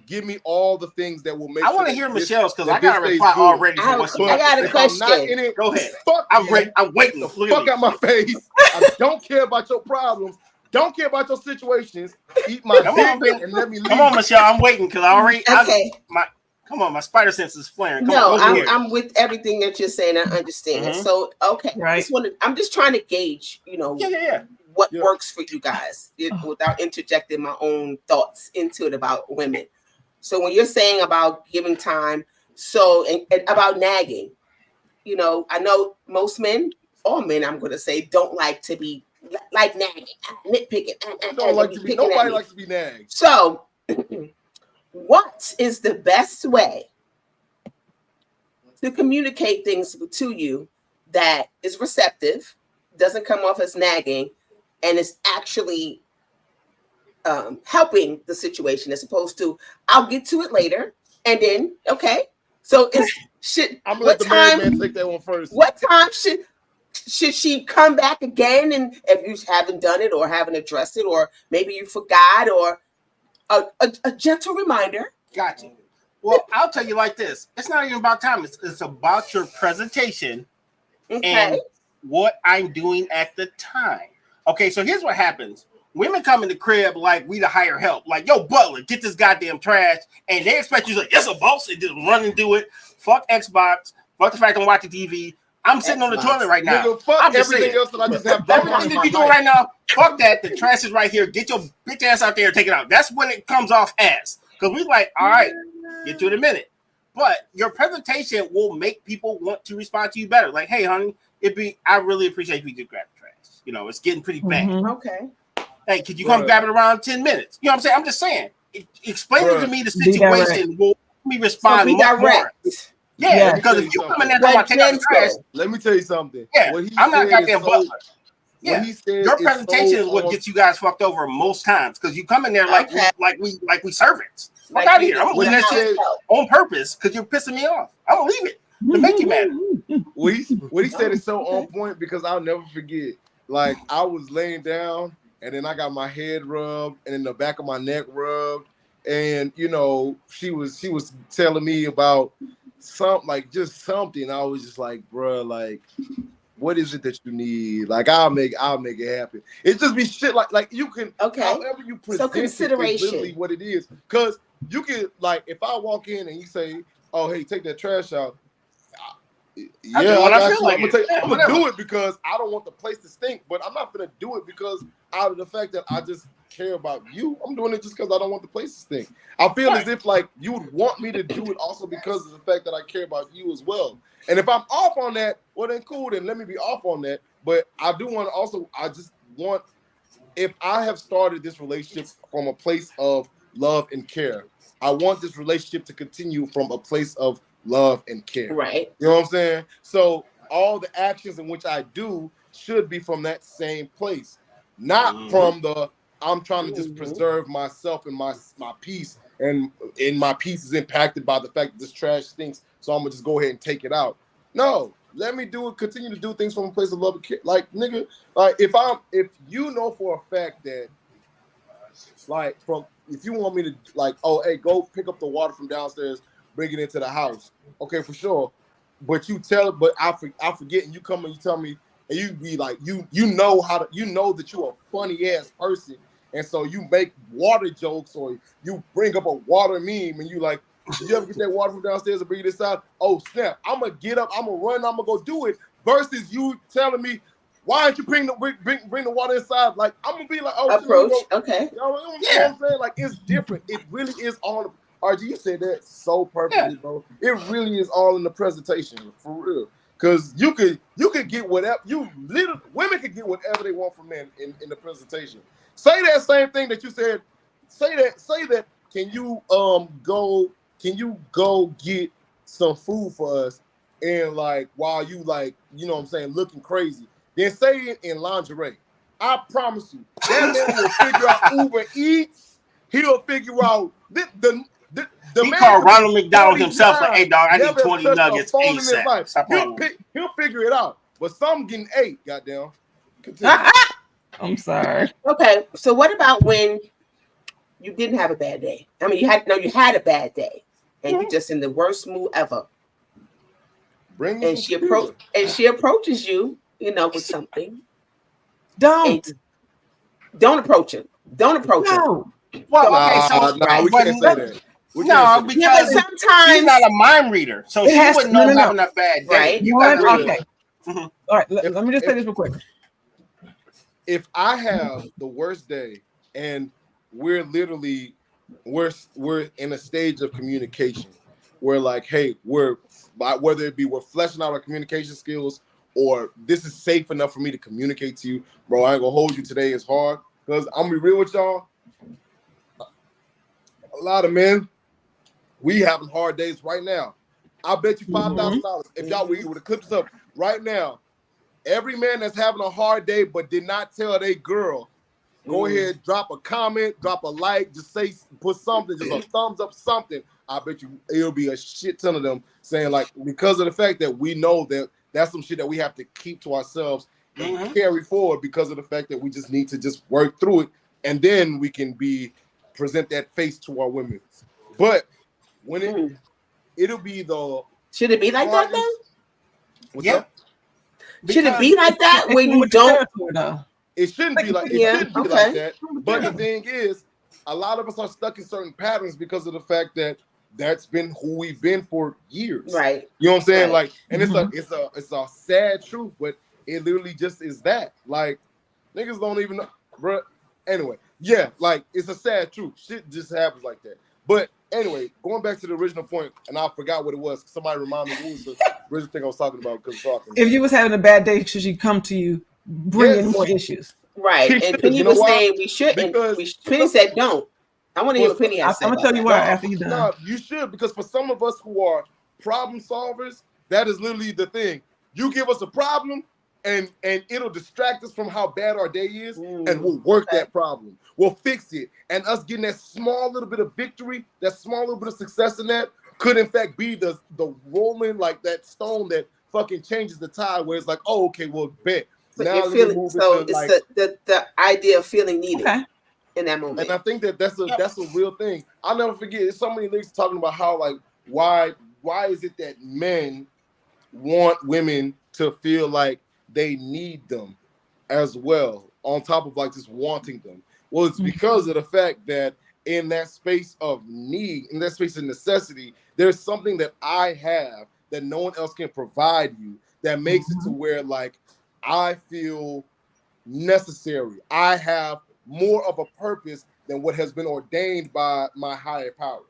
give me all the things that will make. I want to hear Michelle's because I got a reply already. I got a question. I'm not in it, go ahead. I'm waiting. The fuck out my face. I don't care about your problems. Don't care about your situations. Eat my dick and let me leave. Come on, Michelle. I'm waiting because I already. Okay. My spider sense is flaring. I'm with everything that you're saying. I understand. So okay, right. I'm just trying to gauge. What works for you guys without interjecting my own thoughts into it about women. So when you're saying about giving time, and about nagging, I know most men, all men, I'm going to say, don't like to be. Like nagging, nitpicking. Nobody likes to be nagged. So, what is the best way to communicate things to you that is receptive, doesn't come off as nagging, and is actually helping the situation, as opposed to I'll get to it later, and then So I'm gonna let the married man take that one first. What time should she come back again? And if you haven't done it or haven't addressed it, or maybe you forgot, or a gentle reminder. Gotcha. Well, I'll tell you like this. It's not even about time. It's about your presentation and what I'm doing at the time. Okay, so here's what happens. women come in the crib like we the higher help. Like, yo, butler, get this goddamn trash. And they expect you to, it's a boss, and just run and do it. Fuck Xbox. Fuck the fact I'm watching TV. I'm sitting on the toilet right now. Nigga, fuck I'm just everything saying. else that I just have. Everything that you doing right now, fuck that. The trash is right here. Get your bitch ass out there and take it out. That's when it comes off as. Because we like, all right, get to it in a minute. But your presentation will make people want to respond to you better. Like, hey, honey, I really appreciate if you could grab the trash. You know, it's getting pretty bad. Okay. Hey, could you come grab it around 10 minutes? You know what I'm saying? I'm just saying. Explaining to me the situation will make me respond more. Yeah, because if you come in there talking about taking out the trash, let me tell you something. Yeah, I'm not a goddamn butler. Yeah, your presentation is what gets you guys fucked over most times because you come in there like we servants. Fuck out of here! I'm gonna leave that shit on purpose because you're pissing me off. I'm gonna leave it to make you mad. What he said is so on point because I'll never forget. Like I was laying down and then I got my head rubbed and then the back of my neck rubbed, and you know she was telling me about just something. I was just like, bruh, like, what is it that you need? Like, I'll make it happen. It just be shit like you can however you present so consideration. It literally what it is. Because you can like if I walk in and you say, oh hey, take that trash out. I'm gonna do it because I don't want the place to stink, but I'm not gonna do it because out of the fact that I just care about you. I'm doing it just because I don't want the place to stink. I feel as if like you would want me to do it also because of the fact that I care about you as well. And if I'm off on that, well then cool, then let me be off on that. But I do want to also, I just want, if I have started this relationship from a place of love and care, I want this relationship to continue from a place of love and care. Right. You know what I'm saying? So all the actions in which I do should be from that same place, not from the I'm trying to just preserve myself and my peace, and my peace is impacted by the fact that this trash stinks, so I'm gonna just go ahead and take it out. No, let me do it. Continue to do things from a place of love and care. Like nigga, like if you know for a fact that like if you want me to like, oh hey, go pick up the water from downstairs, bring it into the house. Okay, for sure. But I forget, and you come and you tell me, and you be like, you know that you're a funny ass person, and so you make water jokes or you bring up a water meme, and you like, did you ever get that water from downstairs and bring it inside? Oh snap! I'm gonna get up, I'm gonna run, I'm gonna go do it. Versus you telling me, why aren't you bring the water inside? Like I'm gonna be like, oh, approach, okay, you know what I'm saying? Like it's different. It really is all. RG, you said that so perfectly, bro. It really is all in the presentation, for real. Because you could get whatever women could get whatever they want from men in the presentation. Say that same thing that you said. Say that. Can you go get some food for us? And like while you like, you know what I'm saying, looking crazy. Then say it in lingerie. I promise you, that man will figure out Uber Eats. He'll figure out he called Ronald McDonald himself like, hey dog, I need 20 nuggets ASAP. He'll figure it out. But some getting 8, goddamn. I'm sorry. Okay, so what about when you didn't have a bad day? I mean, you had a bad day, and you're just in the worst mood ever. She approaches you, you know, with something. Don't approach him. Don't approach him. Well, we can't say that. Because sometimes she's not a mind reader, so she wouldn't know having a bad day. Right? Okay. All right. Let me just say this real quick. If I have the worst day and we're in a stage of communication, we're like, hey, whether it be we're fleshing out our communication skills or this is safe enough for me to communicate to you, bro. I ain't gonna hold you today. It's hard because I'm gonna be real with y'all. A lot of men, we having hard days right now. I bet you $5,000 if y'all would to clip this up right now. Every man that's having a hard day but did not tell their girl, go ahead, drop a comment, drop a like, just say, put something, just a thumbs up, something. I bet you it'll be a shit ton of them saying like, because of the fact that we know that that's some shit that we have to keep to ourselves and carry forward because of the fact that we just need to just work through it, and then we can present that face to our women. But when it'll be the should it be like that though? What's up? Should it be like that when you don't? It shouldn't be like like that. But the thing is, a lot of us are stuck in certain patterns because of the fact that that's been who we've been for years. Right. You know what I'm saying? Right. Like, and it's a sad truth, but it literally just is that. Like, niggas don't even know, bro. Anyway, yeah, like it's a sad truth. Shit just happens like that. But anyway, going back to the original point, and I forgot what it was. Somebody remind me what was the original thing I was talking about because talking. If you was having a bad day, should she come to you, bringing more issues? Right. And Penny was saying we shouldn't. Penny said don't. I want to hear what Penny has to say. I'm gonna tell you why after you done. No, you should, because for some of us who are problem solvers, that is literally the thing. You give us a problem, and it'll distract us from how bad our day is, and we'll work that problem. We'll fix it. And us getting that small little bit of victory, that small little bit of success in that, could in fact be the rolling, like that stone that fucking changes the tide, where it's like, oh, okay, well, bet. So now it's like, the idea of feeling needed. Okay. In that moment. And I think that's a real thing. I'll never forget. There's so many niggas talking about how, like, why is it that men want women to feel like they need them as well, on top of like just wanting them? Well, it's because of the fact that in that space of need, in that space of necessity, there's something that I have that no one else can provide you that makes it to where, like, I feel necessary. I have more of a purpose than what has been ordained by my higher power.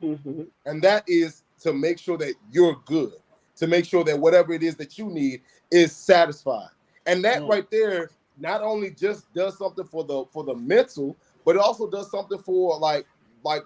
And that is to make sure that you're good, to make sure that whatever it is that you need is satisfied. And that right there not only just does something for the mental, but it also does something for like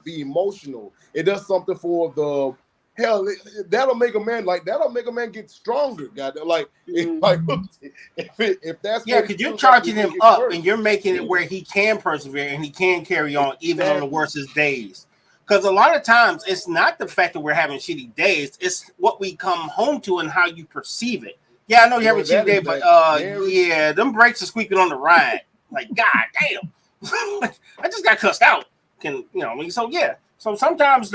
the emotional. It does something for the hell. That'll make a man get stronger. God, like if that's because you're charging him up and you're making it where he can persevere and he can carry on even on the worstest days. Because a lot of times it's not the fact that we're having shitty days; it's what we come home to and how you perceive it. Yeah, I know you're having a shitty day, but yeah, them brakes are squeaking on the ride. Like, god damn, I just got cussed out. So yeah. So sometimes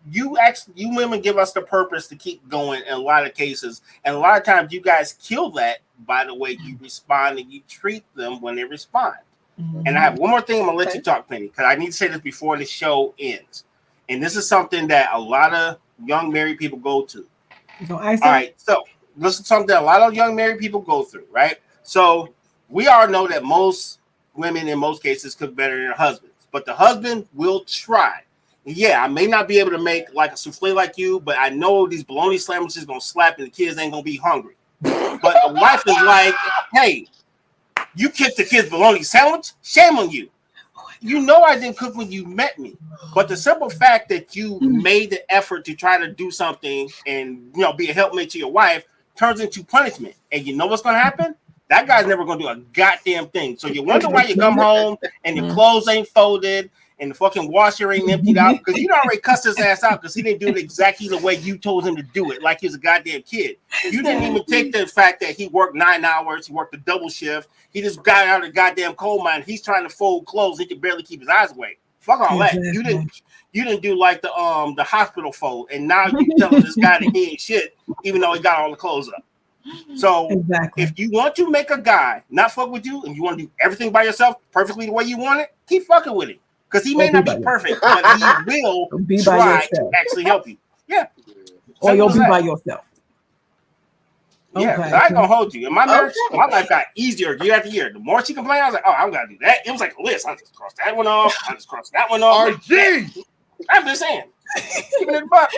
you women give us the purpose to keep going in a lot of cases, and a lot of times you guys kill that by the way you respond and you treat them when they respond. And I have one more thing I'm gonna let you talk, Penny, because I need to say this before the show ends. And this is something that a lot of young married people go to. All right, so this is something a lot of young married people go through, right? So we all know that most women in most cases cook better than their husbands, but the husband will try. Yeah, I may not be able to make like a souffle like you, but I know these bologna sandwiches gonna slap and the kids ain't gonna be hungry. But the wife is like, hey, you kicked the kids' bologna sandwich? Shame on you. You know I didn't cook when you met me. But the simple fact that you made the effort to try to do something and be a helpmate to your wife turns into punishment. And you know what's gonna happen? That guy's never gonna do a goddamn thing. So you wonder why you come home and your clothes ain't folded and the fucking washer ain't emptied out because you already cussed his ass out because he didn't do it exactly the way you told him to do it, like he was a goddamn kid. You didn't even take the fact that he worked 9 hours, he worked a double shift, he just got out of the goddamn coal mine. He's trying to fold clothes, he can barely keep his eyes away. Fuck all that. You didn't do like the hospital fold, and now you telling this guy that he ain't shit, even though he got all the clothes up. So if you want to make a guy not fuck with you and you want to do everything by yourself perfectly the way you want it, keep fucking with him. Because he may not be perfect, but he will try to actually help you. Yeah. Or you'll be by yourself. Yeah, I ain't gonna hold you. In my marriage, my life got easier year after year. The more she complained, I was like, oh, I'm gonna do that. It was like a list. I just crossed that one off. I just crossed that one off. RG! I'm just saying. Keeping it buck.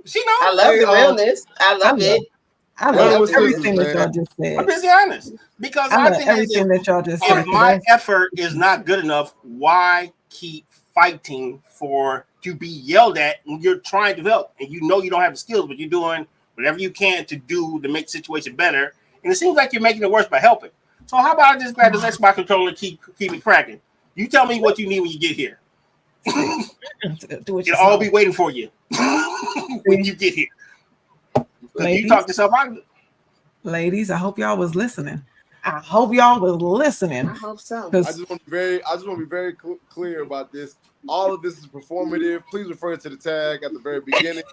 She knows. I love the realness. I love it. I love everything that y'all just said. I'm just honest. Because I think everything that y'all just said. If my effort is not good enough, why keep fighting to be yelled at when you're trying to help and you know you don't have the skills, but you're doing whatever you can to make the situation better, and it seems like you're making it worse by helping. So how about I just grab this Xbox controller and keep it cracking? You tell me what you need when you get here. It'll all be waiting for you when you get here. Ladies, you talk yourself out of it. Ladies, I hope y'all was listening. I hope y'all was listening. I hope so. I just want to be very clear about this. All of this is performative. Please refer to the tag at the very beginning.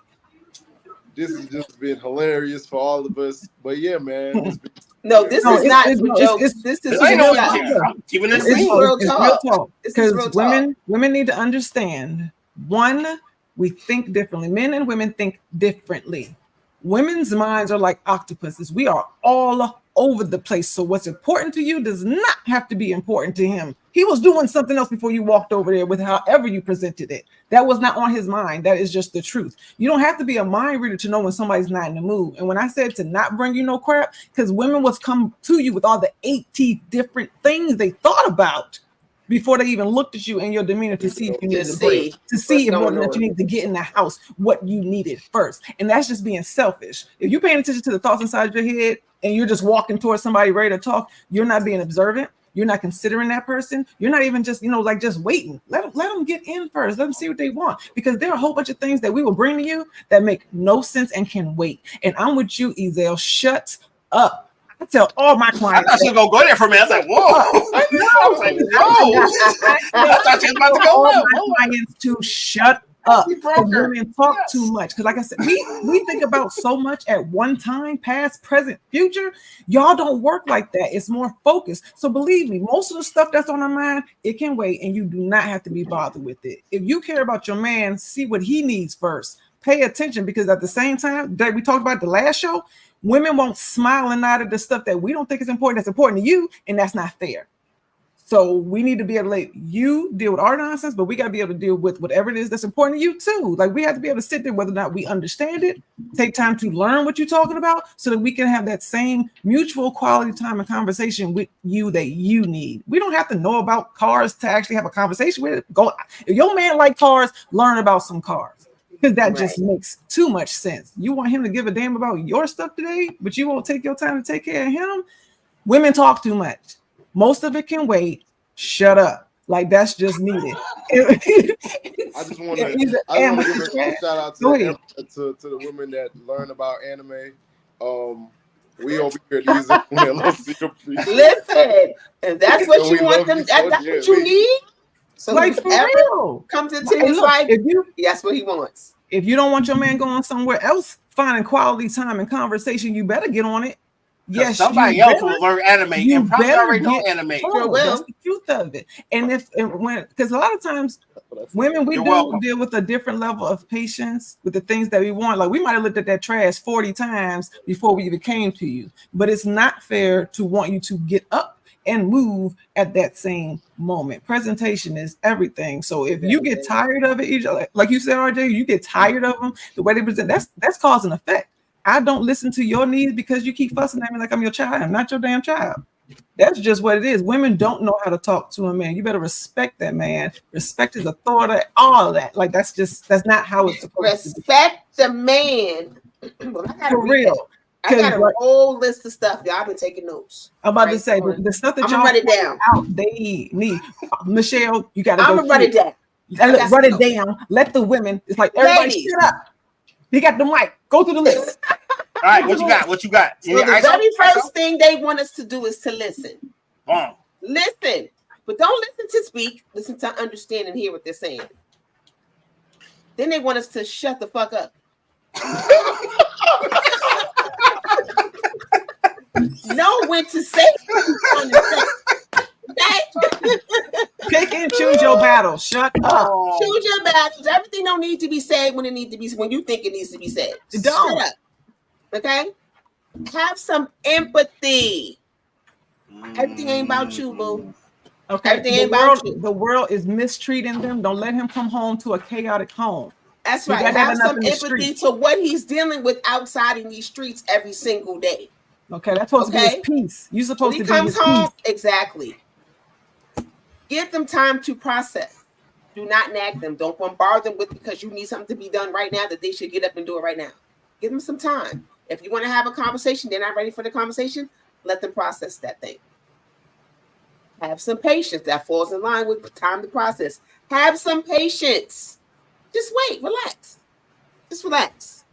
This has just been hilarious for all of us. But yeah, man, No, this is not for jokes. This is real talk. This is real talk. Because women need to understand. One, we think differently. Men and women think differently. Women's minds are like octopuses. We are all over the place. So what's important to you does not have to be important to him. He was doing something else before you walked over there with however you presented it. That was not on his mind. That is just the truth. You don't have to be a mind reader to know when somebody's not in the mood. And when I said to not bring you no crap, because women was come to you with all the 80 different things they thought about before they even looked at you and your demeanor to see if you needed a break, to see if you need to get in the house, what you needed first. And that's just being selfish. If you're paying attention to the thoughts inside your head and you're just walking towards somebody ready to talk, you're not being observant. You're not considering that person. You're not even just, like just waiting. Let them get in first. Let them see what they want. Because there are a whole bunch of things that we will bring to you that make no sense and can wait. And I'm with you, Ezell. Shut up. I tell all my clients. I thought she was gonna go there for a minute. I was like, whoa. I was like, whoa. I thought she was about to go all my clients to shut up. Women talk too much. Because like I said, we think about so much at one time, past, present, future. Y'all don't work like that. It's more focused. So believe me, most of the stuff that's on our mind, it can wait, and you do not have to be bothered with it. If you care about your man, see what he needs first. Pay attention, because at the same time that we talked about the last show, women won't smile and nod at the stuff that we don't think is important, that's important to you, and that's not fair. So we need to be able to let you deal with our nonsense, but we got to be able to deal with whatever it is that's important to you too. Like we have to be able to sit there, whether or not we understand it, take time to learn what you're talking about so that we can have that same mutual quality time and conversation with you that you need. We don't have to know about cars to actually have a conversation with it. Go, if your man like cars, learn about some cars. Because that just makes too much sense. You want him to give a damn about your stuff today, but you won't take your time to take care of him. Women talk too much. Most of it can wait. Shut up. Like that's just needed. I just want to give a shout out to the women that learn about anime. We over here at these Listen, and that's what you want them. That's what you need. So like for real, comes into his life. That's what he wants. If you don't want your man going somewhere else, finding quality time and conversation, you better get on it. Yes, somebody else will learn anime and probably already know anime. That's the truth of it. And because a lot of times women, we deal with a different level of patience with the things that we want. Like we might have looked at that trash 40 times before we even came to you, but it's not fair to want you to get up and move at that same moment. Presentation is everything. So if you get tired of it, like you said, RJ, you get tired of them, the way they present, that's cause and effect. I don't listen to your needs because you keep fussing at me like I'm your child. I'm not your damn child. That's just what it is. Women don't know how to talk to a man. You better respect that man. Respect his authority, all of that. Like that's not how it's supposed to be. Respect the man. For real. I got a whole list of stuff. Y'all been taking notes. I'm about to say the stuff that y'all write it down. They need. Michelle, you got to I'm gonna write it down. Write it down. Let the women. It's like everybody shut up. He got the mic. Go through the list. All right, what you got? What you got? So the very first thing they want us to do is to listen. Listen, but don't listen to speak. Listen to understand and hear what they're saying. Then they want us to shut the fuck up. Know when to say. Pick and choose your battles. Shut up. Choose your battles. Everything don't need to be said when it needs to be, when you think it needs to be said. Don't. Shut up. Okay? Have some empathy. Everything ain't about you, boo. Okay. Everything ain't about you. The world is mistreating them. Don't let him come home to a chaotic home. That's right. Have some empathy to what he's dealing with outside in these streets every single day. Okay, that's supposed to be his peace. You're supposed to be his home, peace. Exactly. Give them time to process. Do not nag them. Don't bombard them with because you need something to be done right now that they should get up and do it right now. Give them some time. If you want to have a conversation, they're not ready for the conversation, let them process that thing. Have some patience. That falls in line with time to process. Have some patience. Just wait. Relax. Just relax.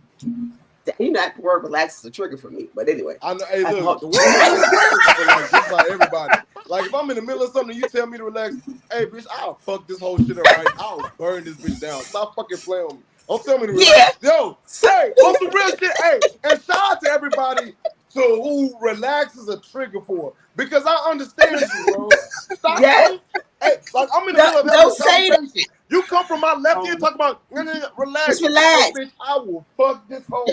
You know, that word relax is a trigger for me. But anyway. I know, hey, look, the word relax, just like everybody. Like, if I'm in the middle of something, you tell me to relax. Hey, bitch, I'll fuck this whole shit up, right? I'll burn this bitch down. Stop fucking playing with me. Don't tell me to relax. Yeah. Yo, hey, on some real shit. Hey, and shout out to everybody. So who relax is a trigger for? Because I understand you, bro. Stop. Yeah. Hey, like I'm in the middle of having a conversation. You come from my left ear talking about relax. Just relax. Hey, bitch, I will fuck this whole.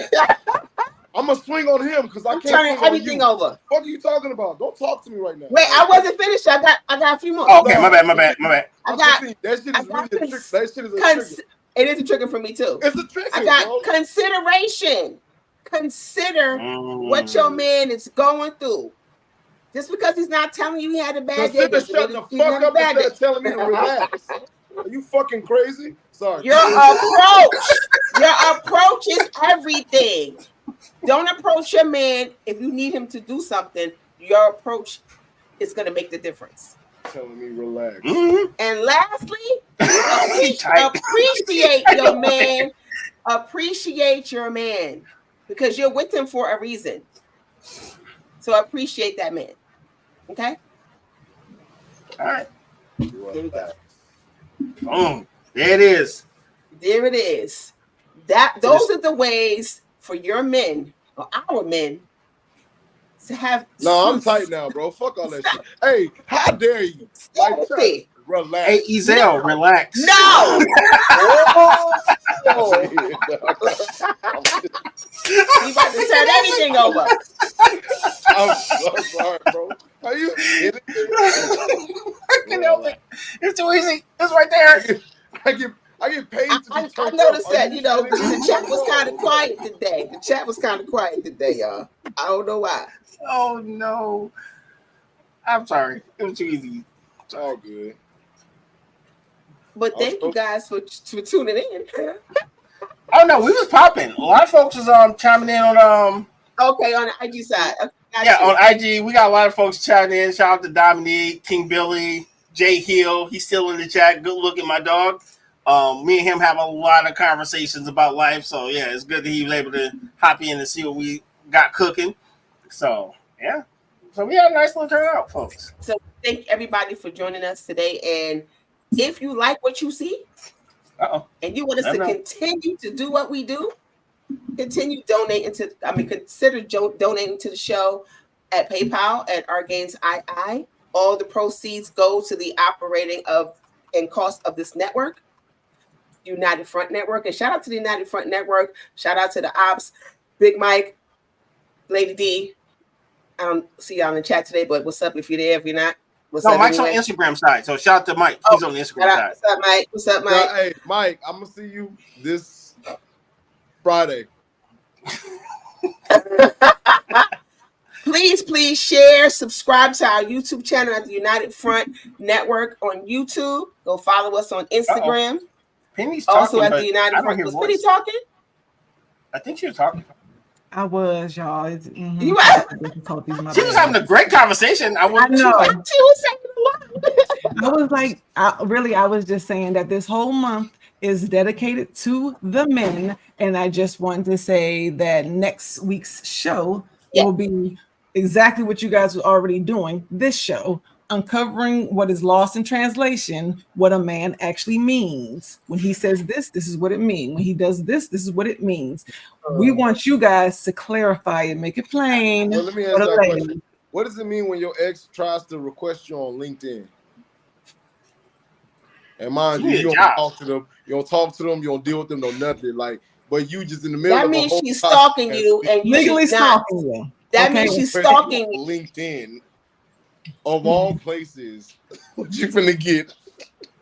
I'm gonna swing on him because I can't turning swing everything on you. over. What are you talking about? Don't talk to me right now. Wait, I wasn't finished. I got a few more. Oh, okay, my bad. That shit is really a trick. That shit is a trigger. It is a trigger for me too. It's a trigger. I got consideration. Consider what your man is going through. Just because he's not telling you he had a bad day. Shut the fuck up instead of telling me to relax. Are you fucking crazy? Sorry. Your approach is everything. Don't approach your man if you need him to do something. Your approach is going to make the difference. Telling me relax. Mm-hmm. And lastly, appreciate your man. Appreciate your man because you're with him for a reason. So appreciate that man. Okay? All right. There we go. Boom. There it is. There it is. Those are the ways for your men or our men to have. No, I'm tight now, bro. Fuck all that shit. Hey, how dare you? Like, relax. Hey, Ezel, relax. No. You about to turn everything over. I'm so sorry, bro. Are you kidding me? I can help it. It's too easy. It's right there. I get paid to be I noticed that, the chat was kind of quiet today. The chat was kind of quiet today, y'all. I don't know why. Oh, no. I'm sorry. It was too easy. It's all good. But thank you guys for tuning in. Oh, no. We was popping. A lot of folks was chiming in on... Okay, on the IG side. Yeah, on IG, we got a lot of folks chatting in. Shout out to Dominique, King Billy, Jay Hill. He's still in the chat. Good looking, my dog. Me and him have a lot of conversations about life. So, yeah, it's good that he was able to hop in and see what we got cooking. So, yeah. So, we had a nice little turnout, folks. So, thank everybody for joining us today. And if you like what you see, and you want us to continue to do what we do, consider donating to the show at PayPal at Our Gains II. All the proceeds go to the operating and cost of this network, United Front Network. And shout out to the United Front Network. Shout out to the ops, Big Mike, Lady D. I don't see y'all in the chat today, but what's up if you're there? If you're not, what's up? Mike's anyway? On Instagram side. So shout out to Mike. He's on the Instagram side. What's up, Mike? What's up, Mike? Hey, Mike, I'm gonna see you this Friday. Please share, subscribe to our YouTube channel at the United Front Network on YouTube. Go follow us on Instagram. Penny's talking, also at the United Front. Was Penny talking? I think she was talking. I was, y'all. You she was having a great conversation. I know. She was saying a lot. I was just saying that this whole month is dedicated to the men, and I just wanted to say that next week's show will be exactly what you guys were already doing. This show, uncovering what is lost in translation, what a man actually means. When he says this is what it means. When he does this is what it means. We want you guys to clarify and make it plain. Well, let me ask you a question. What does it mean when your ex tries to request you on LinkedIn? And mind you, you don't talk to them. You don't talk to them. You don't deal with them. No nothing. But you just in the middle. That means she's stalking you and legally stalking you. That means she's stalking you. LinkedIn, of all places, what you finna get?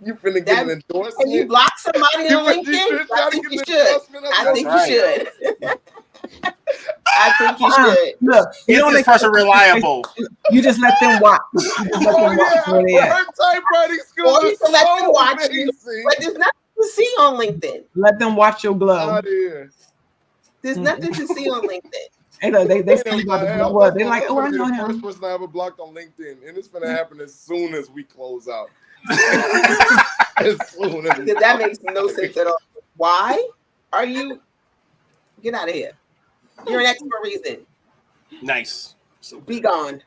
You finna get an endorsement. Can you block somebody on LinkedIn? I think you should. I think you should. I think you should. Look, you don't make this person reliable. You just let them watch. Typewriting school. Or you can let them watch you, but there's nothing to see on LinkedIn. Let them watch your glove. There's nothing to see on LinkedIn. Hey, no, they see about the blood. They're like, oh, I know him. First person I ever blocked on LinkedIn, and it's gonna happen as soon as we close out. That makes no sense at all. Why are you? Get out of here. You're an ex for a reason. Nice. So be gone.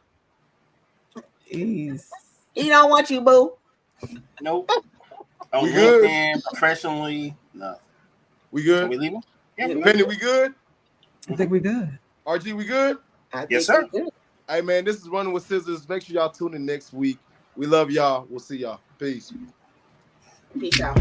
Jeez. He don't want you, boo. Nope. On LinkedIn, professionally, no. We good? Can we leave him? Yeah, Penny, we good? I think we good. RG, we good? Yes, sir. Hey, man, this is Running with Scissors. Make sure y'all tune in next week. We love y'all. We'll see y'all. Peace. Peace out.